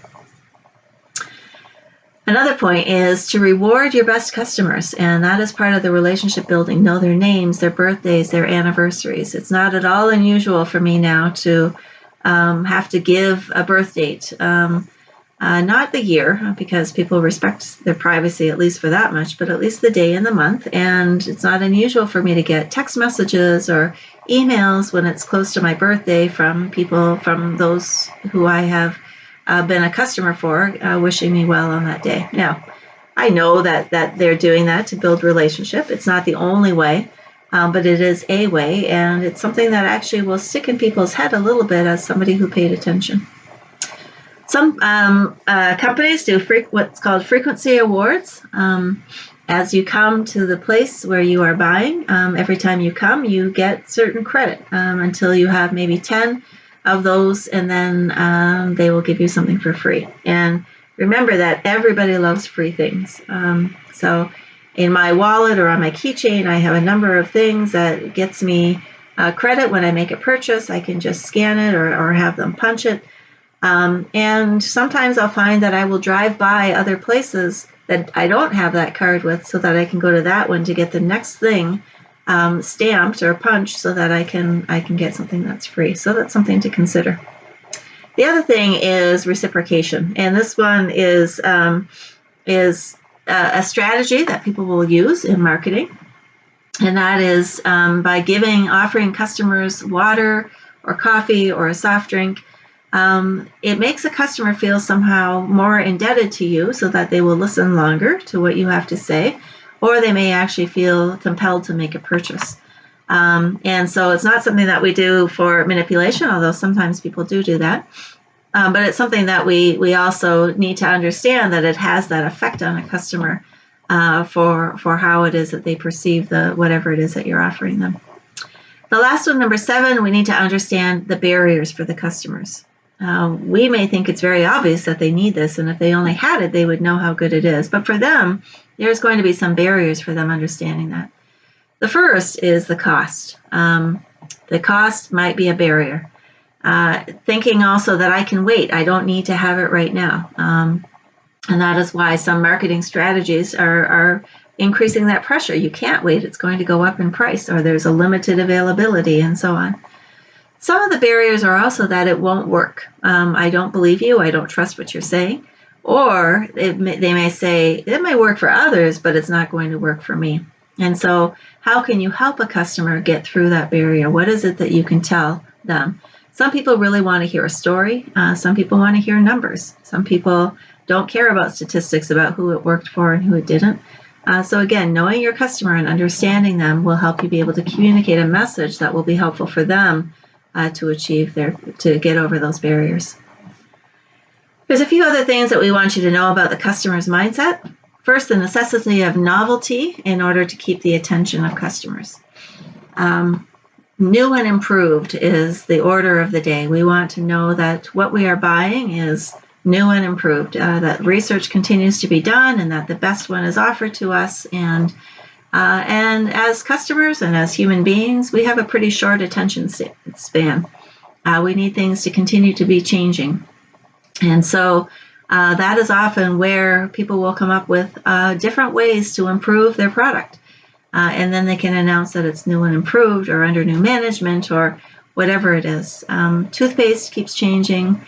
S1: Another point is to reward your best customers, and that is part of the relationship building. Know their names, their birthdays, their anniversaries. It's not at all unusual for me now to have to give a birth date. Not the year, because people respect their privacy, at least for that much, but at least the day and the month. And it's not unusual for me to get text messages or emails when it's close to my birthday from people, from those who I have been a customer for, wishing me well on that day. Now, I know that they're doing that to build relationship. It's not the only way, but it is a way, and it's something that actually will stick in people's head a little bit as somebody who paid attention. Some companies do what's called frequency awards. As you come to the place where you are buying, every time you come, you get certain credit until you have maybe 10 of those, and then they will give you something for free. And remember that everybody loves free things. So in my wallet or on my keychain, I have a number of things that gets me credit when I make a purchase. I can just scan it or have them punch it. And sometimes I'll find that I will drive by other places that I don't have that card with, so that I can go to that one to get the next thing stamped or punched, so that I can get something that's free. So that's something to consider. The other thing is reciprocation, and this one is a strategy that people will use in marketing, and that is by offering customers water or coffee or a soft drink. It makes a customer feel somehow more indebted to you, so that they will listen longer to what you have to say, or they may actually feel compelled to make a purchase. And so it's not something that we do for manipulation, although sometimes people do that. But it's something that we also need to understand, that it has that effect on a customer for how it is that they perceive whatever it is that you're offering them. The last one, number 7, we need to understand the barriers for the customers. We may think it's very obvious that they need this, and if they only had it, they would know how good it is. But for them, there's going to be some barriers for them understanding that. The first is the cost. The cost might be a barrier. Thinking also that I can wait. I don't need to have it right now. And that is why some marketing strategies are increasing that pressure. You can't wait. It's going to go up in price, or there's a limited availability, and so on. Some of the barriers are also that it won't work. I don't believe you. I don't trust what you're saying. Or they may say, it may work for others, but it's not going to work for me. And so how can you help a customer get through that barrier? What is it that you can tell them? Some people really want to hear a story. Some people want to hear numbers. Some people don't care about statistics about who it worked for and who it didn't. So again, knowing your customer and understanding them will help you be able to communicate a message that will be helpful for them to get over those barriers. There's a few other things that we want you to know about the customer's mindset. First, the necessity of novelty in order to keep the attention of customers. New and improved is the order of the day. We want to know that what we are buying is new and improved, that research continues to be done and that the best one is offered to us. And as customers and as human beings, we have a pretty short attention span. We need things to continue to be changing. And so that is often where people will come up with different ways to improve their product. And then they can announce that it's new and improved or under new management or whatever it is. Toothpaste keeps changing.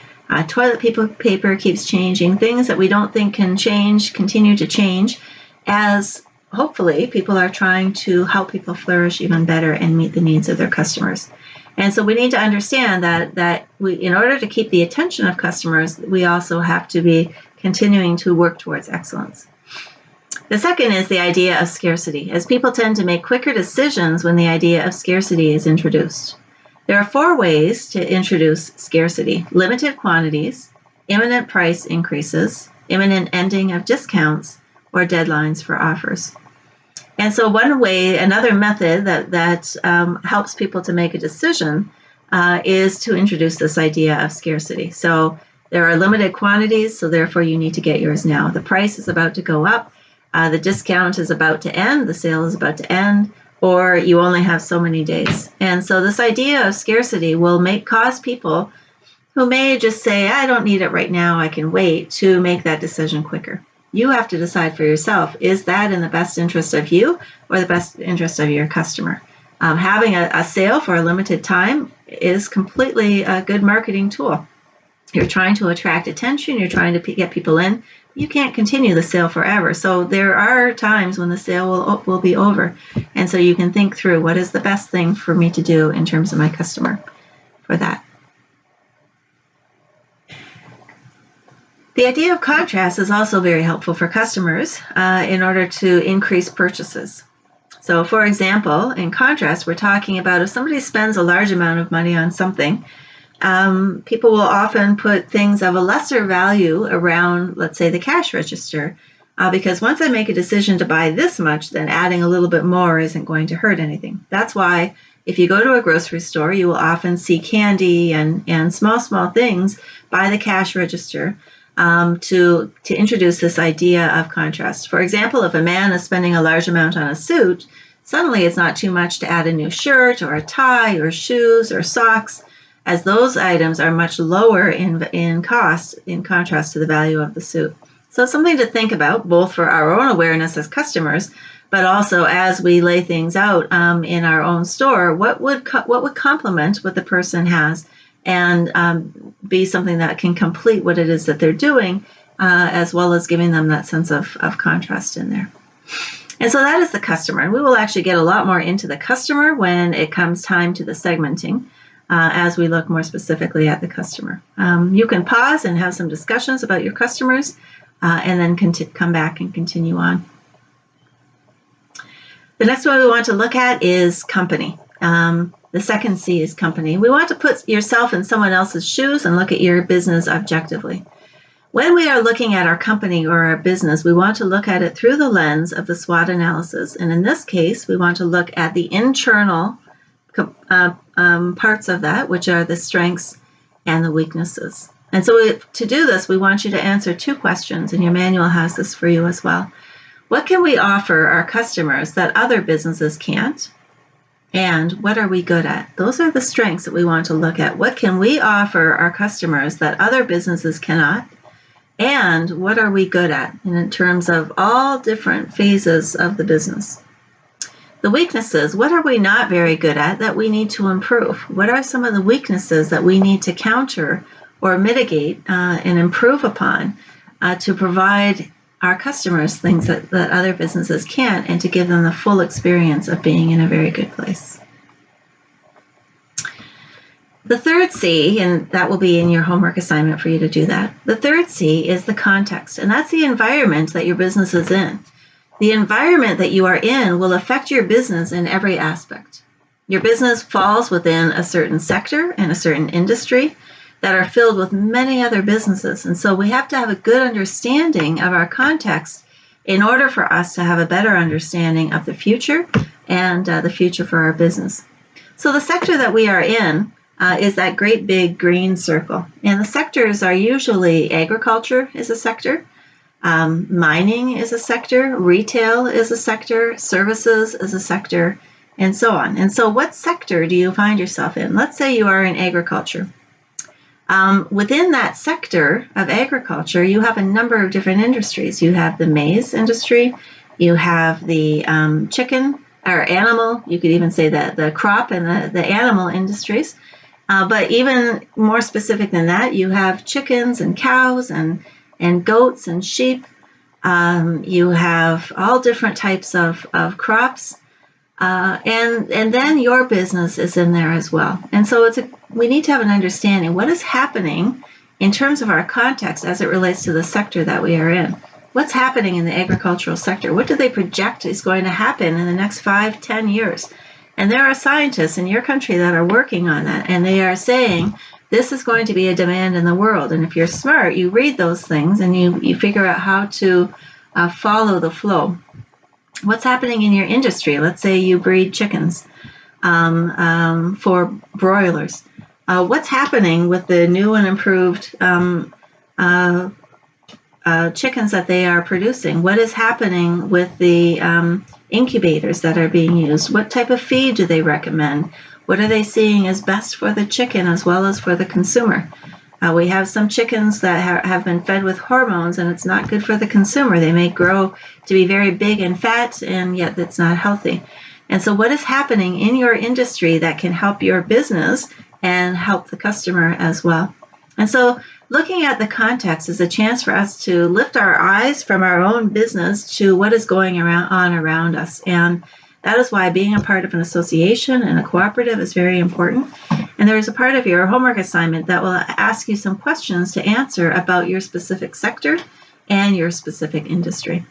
S1: Toilet paper keeps changing. Things that we don't think can change continue to change as hopefully people are trying to help people flourish even better and meet the needs of their customers. And so we need to understand that we, in order to keep the attention of customers, we also have to be continuing to work towards excellence. The second is the idea of scarcity, as people tend to make quicker decisions when the idea of scarcity is introduced. There are 4 ways to introduce scarcity: limited quantities, imminent price increases, imminent ending of discounts, or deadlines for offers. And so another method that helps people to make a decision is to introduce this idea of scarcity. So there are limited quantities, so therefore you need to get yours now. The price is about to go up, the discount is about to end, the sale is about to end, or you only have so many days. And so this idea of scarcity will cause people who may just say, I don't need it right now, I can wait, to make that decision quicker. You have to decide for yourself, is that in the best interest of you or the best interest of your customer? Having a sale for a limited time is completely a good marketing tool. You're trying to attract attention, you're trying to get people in. You can't continue the sale forever. So there are times when the sale will be over. And so you can think through, what is the best thing for me to do in terms of my customer for that? The idea of contrast is also very helpful for customers in order to increase purchases. So for example, in contrast, we're talking about if somebody spends a large amount of money on something, people will often put things of a lesser value around, let's say, the cash register, because once I make a decision to buy this much, then adding a little bit more isn't going to hurt anything. That's why if you go to a grocery store, you will often see candy and small things by the cash register to introduce this idea of contrast. For example, if a man is spending a large amount on a suit, suddenly it's not too much to add a new shirt or a tie or shoes or socks, as those items are much lower in cost in contrast to the value of the suit. So it's something to think about, both for our own awareness as customers, but also as we lay things out in our own store, what would complement what the person has and be something that can complete what it is that they're doing, as well as giving them that sense of contrast in there. And so that is the customer. And we will actually get a lot more into the customer when it comes time to the segmenting, as we look more specifically at the customer. You can pause and have some discussions about your customers, and then come back and continue on. The next one we want to look at is company. The second C is company. We want to put yourself in someone else's shoes and look at your business objectively. When we are looking at our company or our business, we want to look at it through the lens of the SWOT analysis. And in this case, we want to look at the internal parts of that, which are the strengths and the weaknesses. And so to do this, we want you to answer 2 questions, and your manual has this for you as well. What can we offer our customers that other businesses can't? And what are we good at? Those are the strengths that we want to look at. What can we offer our customers that other businesses cannot? And what are we good at in terms of all different phases of the business? The weaknesses, what are we not very good at that we need to improve? What are some of the weaknesses that we need to counter or mitigate and improve upon to provide our customers things that other businesses can't, and to give them the full experience of being in a very good place? The third C, and that will be in your homework assignment for you to do that. The third C is the context, and that's the environment that your business is in. The environment that you are in will affect your business in every aspect. Your business falls within a certain sector and a certain industry that are filled with many other businesses. And so we have to have a good understanding of our context in order for us to have a better understanding of the future and the future for our business. So the sector that we are in is that great big green circle. And the sectors are usually agriculture is a sector, mining is a sector, retail is a sector, services is a sector, and so on. And so what sector do you find yourself in? Let's say you are in agriculture. Within that sector of agriculture, you have a number of different industries. You have the maize industry, you have the chicken or animal, you could even say that the crop and the animal industries. But even more specific than that, you have chickens and cows and goats and sheep. You have all different types of crops. And then your business is in there as well. And so we need to have an understanding what is happening in terms of our context as it relates to the sector that we are in. What's happening in the agricultural sector? What do they project is going to happen in the next 5-10 years? And there are scientists in your country that are working on that, and they are saying this is going to be a demand in the world. And if you're smart, you read those things and you figure out how to follow the flow. What's happening in your industry? Let's say you breed chickens for broilers. What's happening with the new and improved chickens that they are producing? What is happening with the incubators that are being used? What type of feed do they recommend? What are they seeing as best for the chicken as well as for the consumer? We have some chickens that have been fed with hormones, and it's not good for the consumer. They may grow to be very big and fat, and yet it's not healthy. And so what is happening in your industry that can help your business and help the customer as well? And so looking at the context is a chance for us to lift our eyes from our own business to what is going on around us. And that is why being a part of an association and a cooperative is very important. And there is a part of your homework assignment that will ask you some questions to answer about your specific sector and your specific industry.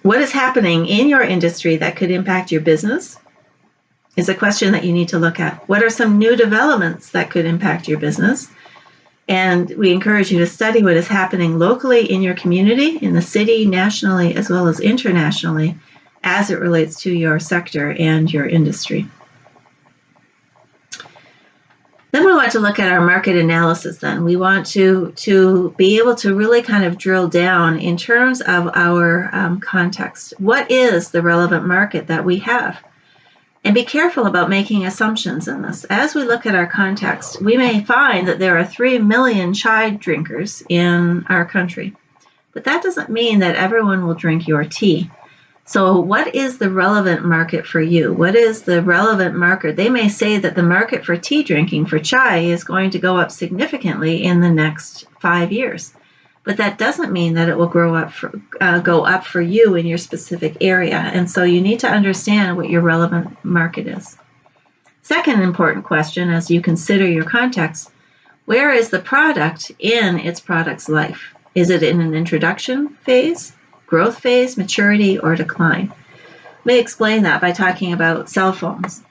S1: What is happening in your industry that could impact your business is a question that you need to look at. What are some new developments that could impact your business? And we encourage you to study what is happening locally in your community, in the city, nationally, as well as internationally, as it relates to your sector and your industry. Then we want to look at our market analysis then. We want to be able to really kind of drill down in terms of our context. What is the relevant market that we have? And be careful about making assumptions in this. As we look at our context, we may find that there are 3 million chai drinkers in our country. But that doesn't mean that everyone will drink your tea. So what is the relevant market for you? What is the relevant market? They may say that the market for tea drinking, for chai, is going to go up significantly in the next 5 years. But that doesn't mean that it will go up for you in your specific area. And so you need to understand what your relevant market is. Second important question as you consider your context, where is the product in its product's life? Is it in an introduction phase, growth phase, maturity, or decline? Let me explain that by talking about cell phones.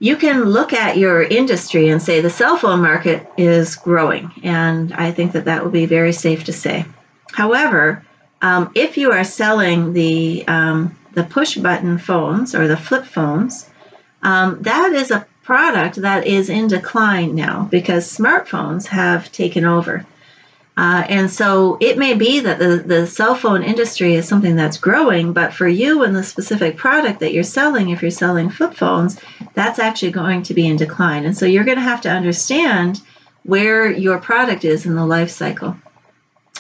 S1: You can look at your industry and say the cell phone market is growing, and I think that would be very safe to say. However, if you are selling the push button phones or the flip phones, that is a product that is in decline now because smartphones have taken over. And so it may be that the cell phone industry is something that's growing, but for you and the specific product that you're selling, if you're selling flip phones, that's actually going to be in decline. And so you're going to have to understand where your product is in the life cycle.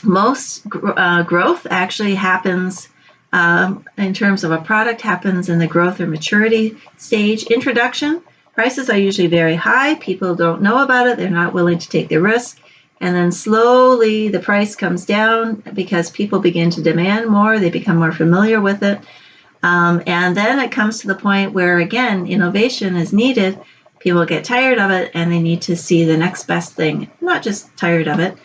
S1: Most growth actually happens in terms of a product happens in the growth or maturity stage. Introduction, prices are usually very high. People don't know about it. They're not willing to take the risk. And then slowly the price comes down because people begin to demand more. They become more familiar with it. And then it comes to the point where, again, innovation is needed. People get tired of it and they need to see the next best thing. Not just tired of it.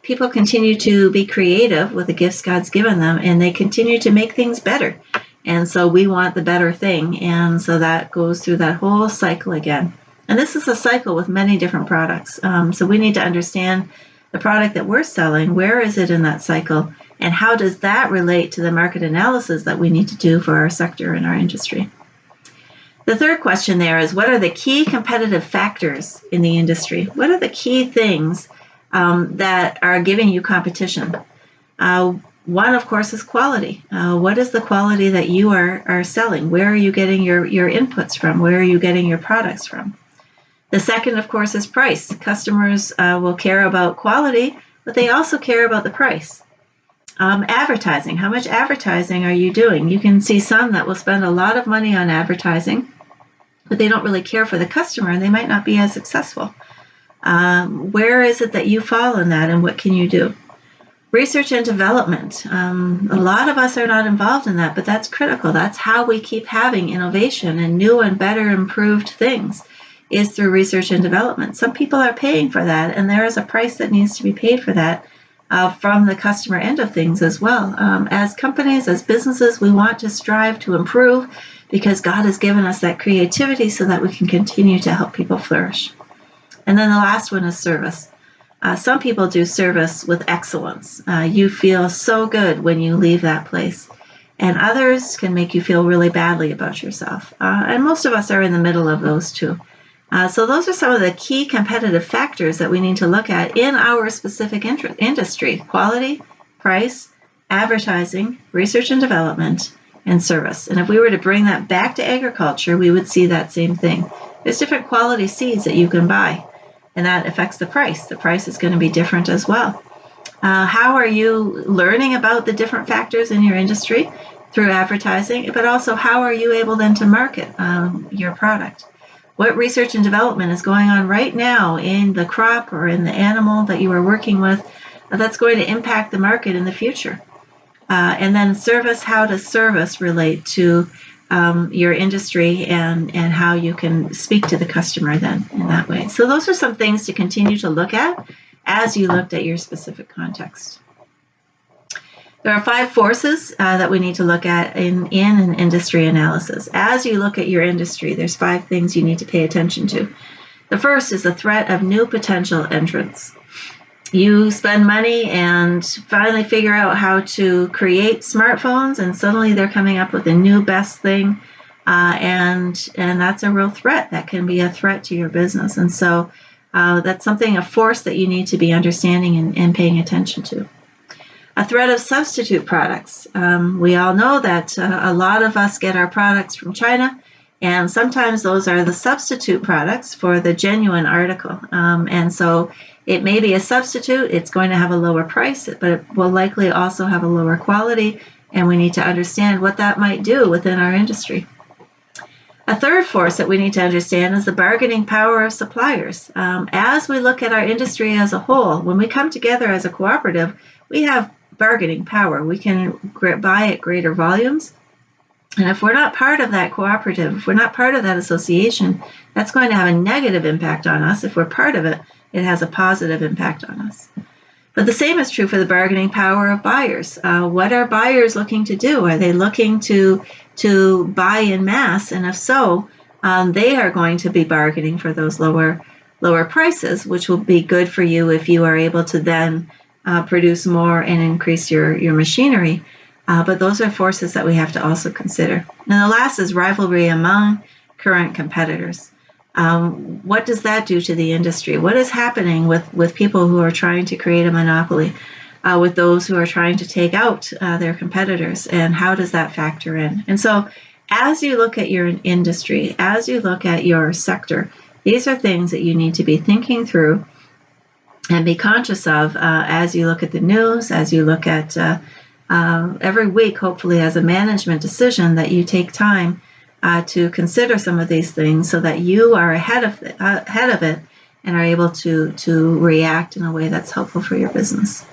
S1: People continue to be creative with the gifts God's given them, and they continue to make things better. And so we want the better thing. And so that goes through that whole cycle again. And this is a cycle with many different products. So we need to understand the product that we're selling, where is it in that cycle, and how does that relate to the market analysis that we need to do for our sector and our industry. The third question there is, what are the key competitive factors in the industry? What are the key things that are giving you competition? One, of course, is quality. What is the quality that you are selling? Where are you getting your inputs from? Where are you getting your products from? The second, of course, is price. Customers will care about quality, but they also care about the price. Advertising. How much advertising are you doing? You can see some that will spend a lot of money on advertising, but they don't really care for the customer, and they might not be as successful. Where is it that you fall in that, and what can you do? Research and development. A lot of us are not involved in that, but that's critical. That's how we keep having innovation and new and better improved things, is through research and development. Some people are paying for that, and there is a price that needs to be paid for that from the customer end of things as well. As companies, as businesses, we want to strive to improve because God has given us that creativity so that we can continue to help people flourish. And then the last one is service. Some people do service with excellence. You feel so good when you leave that place. And others can make you feel really badly about yourself. And most of us are in the middle of those two. So those are some of the key competitive factors that we need to look at in our specific industry: quality, price, advertising, research and development, and service. And if we were to bring that back to agriculture, we would see that same thing. There's different quality seeds that you can buy, and that affects the price. The price is going to be different as well. How are you learning about the different factors in your industry? Through advertising, but also how are you able then to market your product? What research and development is going on right now in the crop or in the animal that you are working with that's going to impact the market in the future? And then service, how does service relate to your industry and how you can speak to the customer then in that way? So those are some things to continue to look at as you looked at your specific context. There are 5 forces that we need to look at in an industry analysis. As you look at your industry, there's 5 things you need to pay attention to. The first is the threat of new potential entrants. You spend money and finally figure out how to create smartphones, and suddenly they're coming up with a new best thing, and that's a real threat. That can be a threat to your business. And so that's a force that you need to be understanding and paying attention to. A threat of substitute products. We all know that a lot of us get our products from China, and sometimes those are the substitute products for the genuine article. And so it may be a substitute. It's going to have a lower price, but it will likely also have a lower quality, and we need to understand what that might do within our industry. A third force that we need to understand is the bargaining power of suppliers. As we look at our industry as a whole, when we come together as a cooperative, we have bargaining power. We can buy at greater volumes. And if we're not part of that cooperative, if we're not part of that association, that's going to have a negative impact on us. If we're part of it, it has a positive impact on us. But the same is true for the bargaining power of buyers. What are buyers looking to do? Are they looking to buy in mass? And if so, they are going to be bargaining for those lower prices, which will be good for you if you are able to then produce more and increase your machinery. But those are forces that we have to also consider. And the last is rivalry among current competitors. What does that do to the industry? What is happening with people who are trying to create a monopoly, with those who are trying to take out their competitors, and how does that factor in? And so as you look at your industry, as you look at your sector, These are things that you need to be thinking through and be conscious of as you look at the news, as you look at every week, hopefully as a management decision, that you take time to consider some of these things so that you are ahead of it and are able to react in a way that's helpful for your business.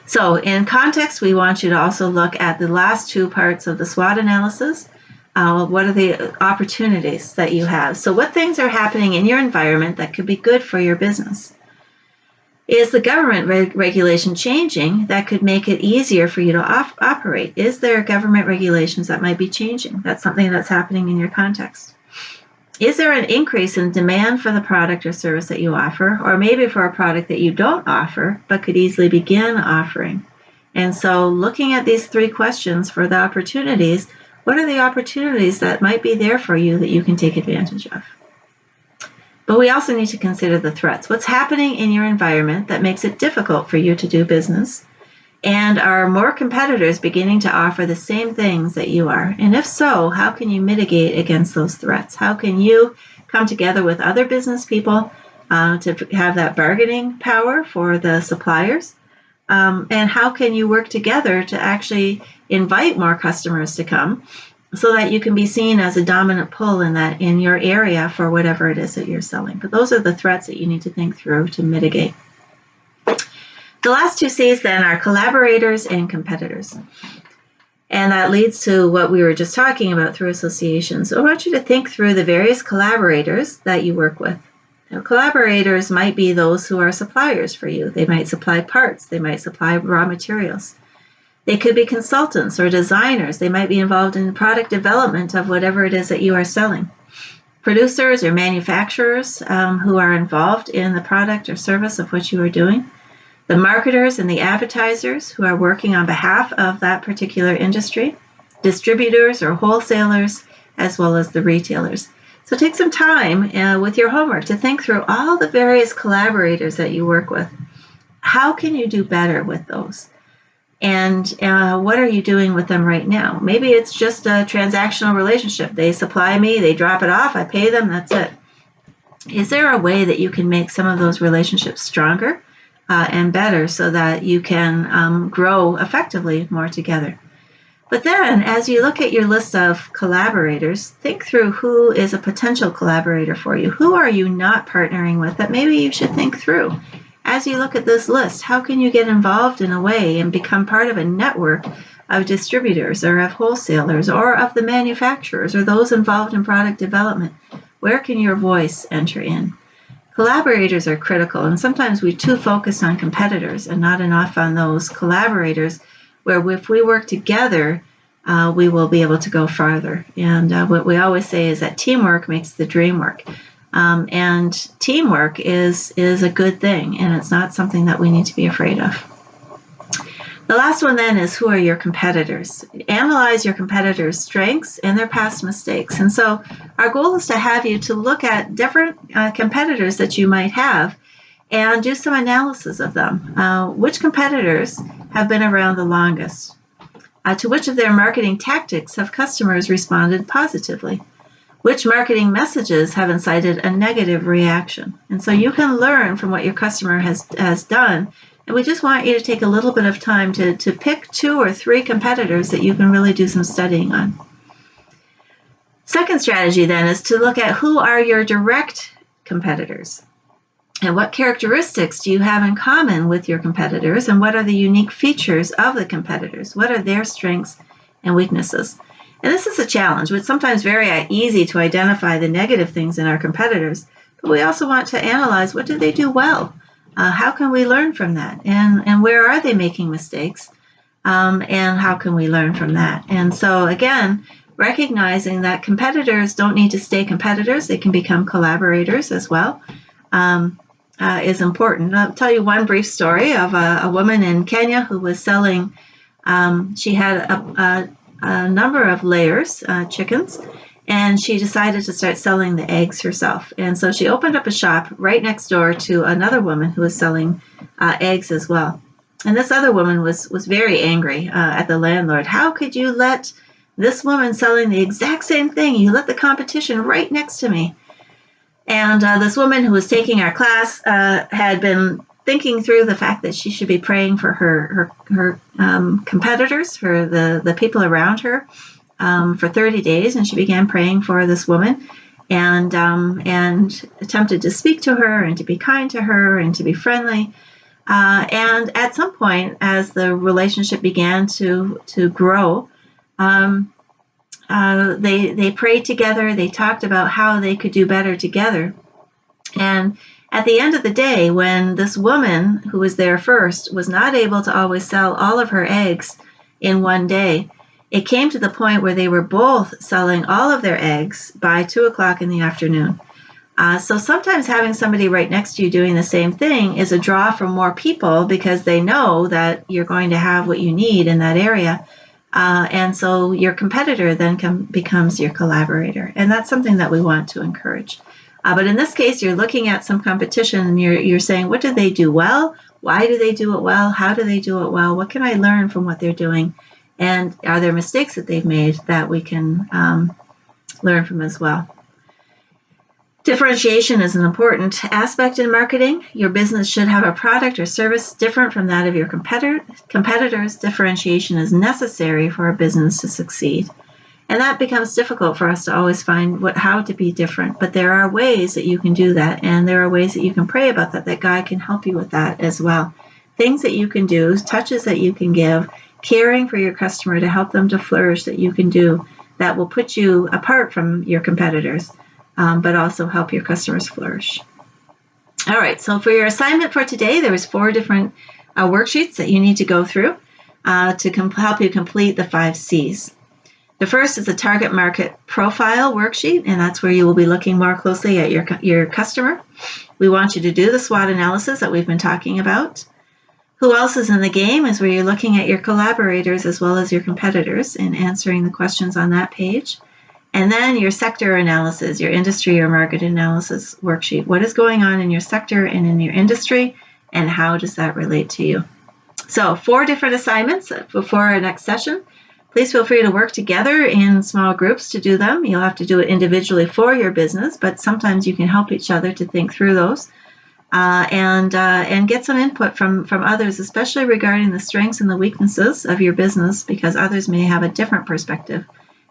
S1: So in context, we want you to also look at the last two parts of the SWOT analysis. What are the opportunities that you have? So what things are happening in your environment that could be good for your business? Is the government regulation changing that could make it easier for you to operate? Is there government regulations that might be changing? That's something that's happening in your context. Is there an increase in demand for the product or service that you offer, or maybe for a product that you don't offer but could easily begin offering? And so looking at these three questions for the opportunities, what are the opportunities that might be there for you that you can take advantage of? But we also need to consider the threats. What's happening in your environment that makes it difficult for you to do business? And are more competitors beginning to offer the same things that you are? And if so, how can you mitigate against those threats? How can you come together with other business people to have that bargaining power for the suppliers? And how can you work together to actually invite more customers to come so that you can be seen as a dominant pull in your area for whatever it is that you're selling? But those are the threats that you need to think through to mitigate. The last two C's then are collaborators and competitors. And that leads to what we were just talking about through association. So I want you to think through the various collaborators that you work with. Now, collaborators might be those who are suppliers for you. They might supply parts. They might supply raw materials. They could be consultants or designers. They might be involved in product development of whatever it is that you are selling. Producers or manufacturers who are involved in the product or service of what you are doing. The marketers and the advertisers who are working on behalf of that particular industry, distributors or wholesalers, as well as the retailers. So take some time with your homework to think through all the various collaborators that you work with. How can you do better with those? And what are you doing with them right now? Maybe it's just a transactional relationship. They supply me, they drop it off, I pay them, that's it. Is there a way that you can make some of those relationships stronger and better so that you can grow effectively more together? But then, as you look at your list of collaborators, think through who is a potential collaborator for you. Who are you not partnering with that maybe you should think through? As you look at this list, how can you get involved in a way and become part of a network of distributors or of wholesalers or of the manufacturers or those involved in product development? Where can your voice enter in? Collaborators are critical, and sometimes we're too focused on competitors and not enough on those collaborators, where if we work together, we will be able to go farther. And what we always say is that teamwork makes the dream work. And teamwork is a good thing, and it's not something that we need to be afraid of. The last one then is, who are your competitors? Analyze your competitors' strengths and their past mistakes. And so our goal is to have you to look at different competitors that you might have and do some analysis of them. Which competitors have been around the longest? To which of their marketing tactics have customers responded positively? Which marketing messages have incited a negative reaction? And so you can learn from what your customer has done. And we just want you to take a little bit of time to pick 2 or 3 competitors that you can really do some studying on. Second strategy then is to look at who are your direct competitors. And what characteristics do you have in common with your competitors? And what are the unique features of the competitors? What are their strengths and weaknesses? And this is a challenge. It's sometimes very easy to identify the negative things in our competitors, but we also want to analyze, what do they do well? How can we learn from that? And where are they making mistakes? And how can we learn from that? And so again, recognizing that competitors don't need to stay competitors. They can become collaborators as well, is important. I'll tell you one brief story of a woman in Kenya who was selling, she had a number of layers, chickens, and she decided to start selling the eggs herself. And so she opened up a shop right next door to another woman who was selling eggs as well. And this other woman was very angry at the landlord. How could you let this woman selling the exact same thing, you let the competition right next to me? And this woman who was taking our class had been thinking through the fact that she should be praying for her competitors, for the people around her, for 30 days. And she began praying for this woman and attempted to speak to her and to be kind to her and to be friendly. And at some point, as the relationship began to grow, they prayed together. They talked about how they could do better together. And at the end of the day, when this woman who was there first was not able to always sell all of her eggs in one day, it came to the point where they were both selling all of their eggs by 2:00 in the afternoon. So sometimes having somebody right next to you doing the same thing is a draw from more people because they know that you're going to have what you need in that area. And so your competitor then becomes your collaborator. And that's something that we want to encourage. But in this case, you're looking at some competition and you're saying, what do they do well? Why do they do it well? How do they do it well? What can I learn from what they're doing? And are there mistakes that they've made that we can learn from as well? Differentiation is an important aspect in marketing. Your business should have a product or service different from that of your competitors. Differentiation is necessary for a business to succeed. And that becomes difficult for us to always find how to be different. But there are ways that you can do that, and there are ways that you can pray about that God can help you with that as well. Things that you can do, touches that you can give, caring for your customer to help them to flourish that you can do that will put you apart from your competitors. But also help your customers flourish. All right, so for your assignment for today, there was 4 different worksheets that you need to go through to help you complete the 5 C's. The first is a target market profile worksheet, and that's where you will be looking more closely at your customer. We want you to do the SWOT analysis that we've been talking about. Who else is in the game is where you're looking at your collaborators as well as your competitors and answering the questions on that page. And then your sector analysis, your industry or market analysis worksheet. What is going on in your sector and in your industry, and how does that relate to you? So 4 different assignments before our next session. Please feel free to work together in small groups to do them. You'll have to do it individually for your business, but sometimes you can help each other to think through those and get some input from others, especially regarding the strengths and the weaknesses of your business, because others may have a different perspective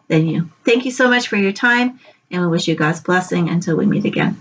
S1: than you. Thank you so much for your time, and we wish you God's blessing until we meet again.